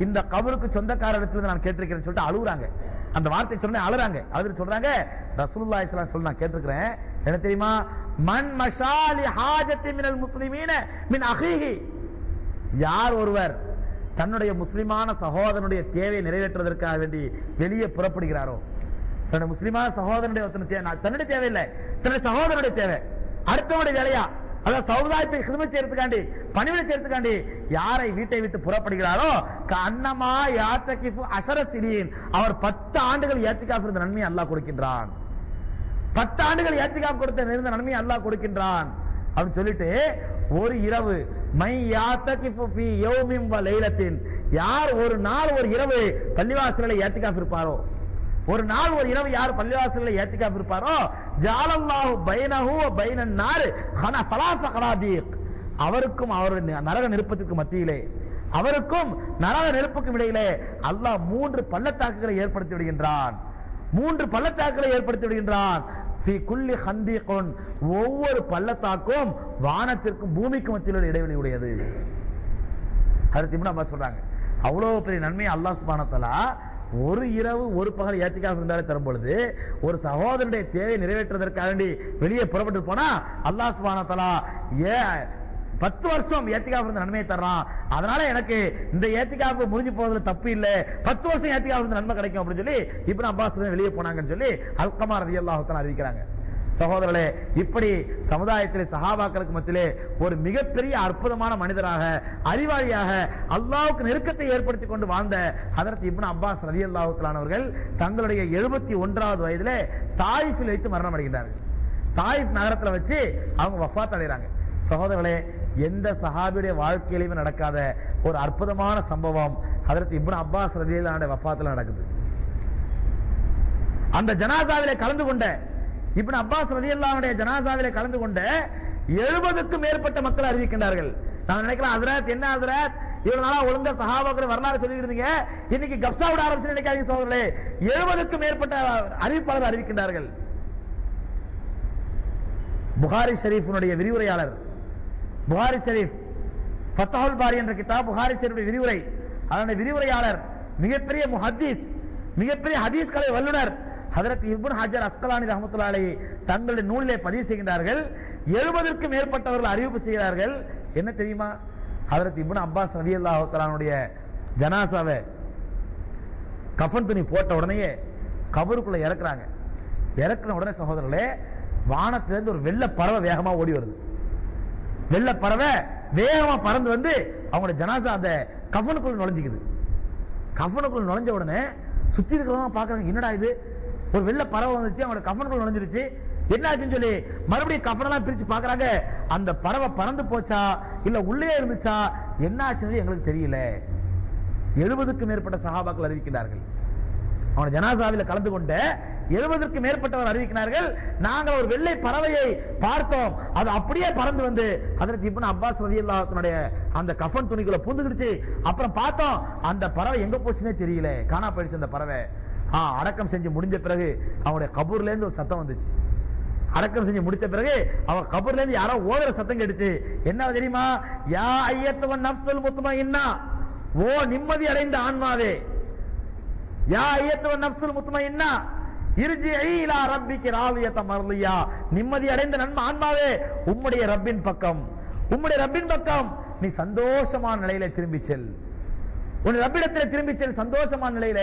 இந்த கபருக்கு சொந்தக்காரர் இடத்துல நான் கேட்டிருக்கிறேன்னு சொல்லிட்டு அழுகுறாங்க. அந்த வார்த்தை சொன்ன அழுறாங்க. அழுது சொல்றாங்க, ரசூலுல்லாஹி ஸல்லல்லாஹு அலைஹி வஸல்லம் நான் கேட்டிருக்கிறேன், என்ன தெரியுமா, மன் மஷாலி ஹாஜத்தி மினல் முஸ்லிமீன மின் அஹீஹி, யார் ஒருவர் தன்னுடைய முஸ்லிமான சகோதரனுடைய தேவையை நிறைவேற்றுவதற்காக வேண்டி வெளியே புறப்படுகிறாரோ, தன்னுடைய முஸ்லிமான சகோதரனுடைய தன்னுடைய தேவை இல்லை, தன்னுடைய சகோதரனுடைய தேவை, அடுத்தவனுடைய வேலையா, அதாவது சமுதாயத்தை ஹிதமத் செய்யறதுக்காண்டி பணிவிடை செய்யறதுக்காண்டி யாரை வீட்டை விட்டு புறப்படுகிறாரோ, அன்னமா யாத்தகிஃபு அஷர சிரீன், அவர் 10 ஆண்டுகள் ஏத்திகாஃப் இருந்த நன்மையை அல்லாஹ் கொடுக்கின்றான். 10 ஆண்டுகள் ஏத்திகாஃப் கொடுத்த இருந்த நன்மையை அல்லாஹ் கொடுக்கின்றான் அப்படின்னு சொல்லிட்டு, ஒரு இரவு மை யாத்தகிஃபு ஃபீ யௌமின் வ லைலத்தின், யார் ஒரு நாள் ஒரு இரவு பள்ளிவாசலில் ஏத்திகாஃப் இருப்பாரோ, ஒரு நாள் ஒரு இரவு யார் பள்ளிவாசலில் ஏத்திகாஃப் இருப்பாரோ, ஜஅலல்லாஹு பைனஹு வ பைனன் நார் ஸலாஸ கராதீக், அவருக்கும் அவருடைய நரக நெருப்பத்துக்கு மத்தியிலே, அவருக்கும் நரக நெருப்புக்கும் இடையிலே அல்லாஹ் 3 பள்ளத்தாக்குகளை ஏற்படுத்தி விடுகின்றான். 3 பள்ளத்தாக்குகளை ஏற்படுத்தி விடுகின்றான். ஃபீ குல்லி ஹந்தீகுன், ஒவ்வொரு பள்ளத்தாக்கும் வானத்திற்கும் பூமிக்கும் மத்தியில் உள்ள இடைவெளி உடையது. ஹஜ்ரத் இப்னு அப்பாஸ் சொல்றாங்க, அவ்வளவு பெரிய நன்மை அல்லாஹ் சுப்ஹானஹு வ தஆலா ஒரு இரவு ஒரு பகல் ஏத்திகாஃப் இருந்தாலே தரும் பொழுது, ஒரு சகோதரனுடைய தேவை நிறைவேற்றுவதற்காக வேண்டி வெளியே புறப்பட்டு போனா அல்லாஹ் சுப்ஹானஹு வ தஆலா 10 வருஷம் ஏத்திகாஃப் இருந்த நன்மையை தர்றான். அதனால எனக்கு இந்த ஏத்திகாஃப் முடிஞ்சு போவதுல தப்பு இல்லை, 10 வருஷம் ஏத்திகாஃப் இருந்த நன்மை கிடைக்கும் அப்படின்னு சொல்லி இப்னு அப்பாஸ் வெளியே போனாங்கன்னு சொல்லி அல்கமா ரலியல்லாஹு தஆலா அறிவிக்கிறாங்க. சகோதரர்களே, இப்படி சமுதாயத்திலே சஹாபாக்களுக்கு மத்தியிலே ஒரு மிகப்பெரிய அற்புதமான மனிதராக, அறிவாளியாக, அல்லாஹ்வுக்கு நெருக்கத்தை ஏற்படுத்தி கொண்டு வாழ்ந்த ஹஜ்ரத் இப்னு அப்பாஸ் ரலியல்லாஹு தஆலா அவர்கள் தங்களுடைய 71வது வயதிலே தாயிஃபில் வைத்து மரணம் அடைகிறார்கள். தாயிஃப் நகரத்தில் வச்சு அவங்க வஃபாத் அடைகிறாங்க. சகோதரர்களே, எந்த சஹாபியுடைய வாழ்க்கையிலுமே நடக்காத ஒரு அற்புதமான சம்பவம் ஹஜ்ரத் இப்னு அப்பாஸ் ரலியல்லாஹு அன்ஹு வஃபாத்துல நடக்குது. அந்த ஜனாசாவிலே கலந்து கொண்ட இப்னு அப்பாஸ் ரலியல்லாஹு அன்ஹு ஜனாசாவிலே கலந்து கொண்ட 70க்கும் மேற்பட்ட மக்கள் அறிவிக்கின்றார்கள். நான் நினைக்கிறேன், ஹஜ்ரத் என்ன ஹஜ்ரத் இவ்வளவு நாளா ஒழுங்கா சஹாபாக்கள் வரலாறு சொல்லிட்டு இருந்தீங்க, இன்னைக்கு கப்ஸா விட ஆரம்பிச்சு நினைக்காதீங்க சகோதரர்களே. 70க்கும் மேற்பட்ட அறிவிப்பாளர் அறிவிக்கின்றார்கள். புகாரி ஷரீஃபினுடைய விரிவுரையாளர், புகாரி ஷரீஃப் ஃபத்ஹுல் பாரி என்ற கிதாப் புகாரி ஷரீஃபுடைய விரிவுரை, அதனுடைய விரிவுரையாளர் மிகப்பெரிய முஹத்தீஸ், மிகப்பெரிய ஹதீஸ் கலை வல்லுனர் ஹஜ்ரத் இப்னு ஹஜர் அஸ்கலானி ரஹ்மத்துல்லாஹி அலைஹி தங்களுடைய நூலிலே பதிவு செய்கின்றார்கள். 70க்கும் மேற்பட்டவர்கள் அறிவிப்பு செய்கிறார்கள். என்ன தெரியுமா, ஹஜ்ரத் இப்னு அப்பாஸ் ரலியல்லாஹு தஆலாவுடைய ஜனாசாவை கஃன் துணி போட்ட உடனே கபருக்குள்ள இறக்குறாங்க. இறக்குன உடனே சகோதரர்களே, வானத்திலிருந்து ஒரு வெள்ளை பறவை வேகமா ஓடி வருது. வெள்ளை பறவை வேகமா பறந்து வந்து அவங்களோட ஜனாசா அந்த கஃனுக்குள்ள நுழைஞ்சிக்குது. கஃனுக்குள்ள நுழைஞ்ச உடனே சுத்தி இருக்கிறவங்க பாக்குறாங்க, என்னடா இது, ஒரு வெள்ளை பறவை வந்துச்சு அவங்களோட கஃனுக்குள்ள நுழைஞ்சிருச்சு, என்னாச்சுன்னு சொல்லி மறுபடியும் கஃனெல்லாம் பிரிச்சு பாக்குறாங்க. அந்த பறவை பறந்து போச்சா இல்ல உள்ளே இருந்துச்சா என்னாச்சுன்னு எங்களுக்கு தெரியல. 70க்கும் மேற்பட்ட சஹாபாக்கள் அறிவிக்கிறார்கள். அவன ஜனாசாவில் கலந்து கொண்ட 70க்கும் மேற்பட்டவர் அறிவிக்கிறார்கள், நாங்கள் ஒரு வெள்ளை பறவையை பார்த்தோம், அது அப்படியே பறந்து வந்து ஹஜ்ரத் இப்னு அப்பாஸ் ரலியல்லாஹு அன்ஹுடைய அந்த கஃன் துணிக்குள்ள பூந்துக்கிடுச்சு. அப்புறம் பார்த்தோம் அந்த பறவை எங்க போச்சுன்னே தெரியல, காணா போயிடுச்சு அந்த பறவை. அடக்கம் செஞ்சு முடிஞ்ச பிறகு அவனுடைய கபூர்ல இருந்து ஒரு சத்தம் வந்துச்சு. அடக்கம் செஞ்சு முடிச்ச பிறகு அவன் கபூர்ல இருந்து யாரோ ஓதுற சத்தம் கேட்டுச்சு. என்ன தெரியுமா? யா ஐயத்துவன் நஃப்ஸுல் முத்மஇன்னா, ஓ நிம்மதி அடைந்த ஆன்மாவே, யா ஐயத்துவன் நஃப்ஸுல் முத்மஇன்னா இர்ஜிஇ இலா ரப்பிகி ராதியத்தன் மர்லியா, நிம்மதி அடைந்த ஆன்மாவே உம்முடைய ரப்பின் பக்கம் நீ சந்தோஷமான நிலையில திரும்பி செல், உன் ரப்பிடத்தில் திரும்பி செல் சந்தோஷமான நிலையில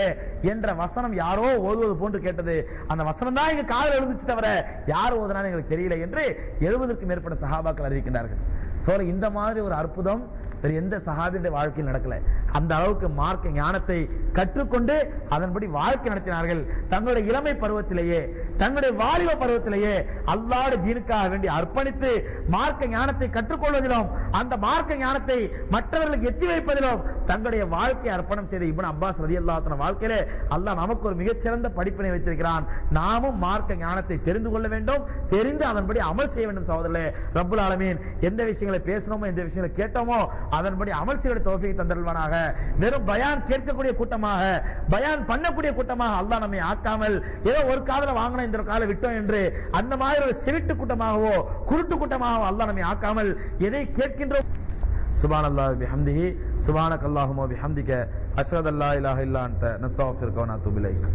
என்ற வசனம் யாரோ ஓதுவது போன்று கேட்டது. அந்த வசனம் தான் எங்க காதில் எழுந்துச்சு தவிர யார் ஓதுனான்னு எங்களுக்கு தெரியல என்று 70க்கும் மேற்பட்ட சஹாபாக்கள் அறிவிக்கின்றார்கள். இந்த மாதிரி ஒரு அற்புதம் வேறு எந்த சஹாபியுடைய வாழ்க்கையில் நடக்கல. அந்த அளவுக்கு மார்க்க ஞானத்தை கற்றுக்கொண்டு அதன்படி வாழ்க்கை நடத்தினார்கள். தங்களுடைய இளமை பருவத்திலேயே, தங்களுடைய வாலிப பருவத்திலேயே அல்லாஹ்வுடைய தீனுக்காக வேண்டி அர்ப்பணித்து மார்க்க ஞானத்தை கற்றுக்கொள்வதிலும் அந்த மார்க்க ஞானத்தை மற்றவர்களுக்கு எத்தி வைப்பதிலும் தங்களுடைய வாழ்க்கையை அர்ப்பணம் செய்த இப்னு அப்பாஸ் ரலியல்லாஹு அன்ஹு வாழ்க்கையிலே அல்லாஹ் நமக்கு ஒரு மிகச்சிறந்த படிப்பினை வைத்திருக்கிறான். நாமும் மார்க்க ஞானத்தை தெரிந்து கொள்ள வேண்டும், தெரிந்து அதன்படி அமல் செய்ய வேண்டும். சகோதரர்களே, ரப்புல் ஆலமீன் எந்த விஷயங்களை பேசணுமோ எந்த விஷயங்களை கேட்டோமோ அதன்படி அமல் செய்ய தௌஃபீக் தந்தருள்வானாக. வெறும் பயான் கேட்கக்கூடிய கூட்டமாக, பயான் பண்ணக்கூடிய கூட்டமாக அல்லாஹ் நம்மை ஆக்காமல் ஏதோ ஒரு காதல வாங்கணும் இந்த கால விட்டோம் என்று அந்த மாதிரி ஒரு செவிட்டு கூட்டமாகவோ குருட்டு கூட்டமாகவோ அல்லாஹ் நம்மை ஆக்காமல் எதை கேட்கின்றோம். சுப்ஹானல்லாஹி பிஹம்திஹி சுப்ஹானக்கல்லாஹும்ம பிஹம்திக அஷ்ஹது அல்லா இலாஹா இல்லா அன்த நஸ்தக்ஃபிருக வ நத்தூபு இலைக்.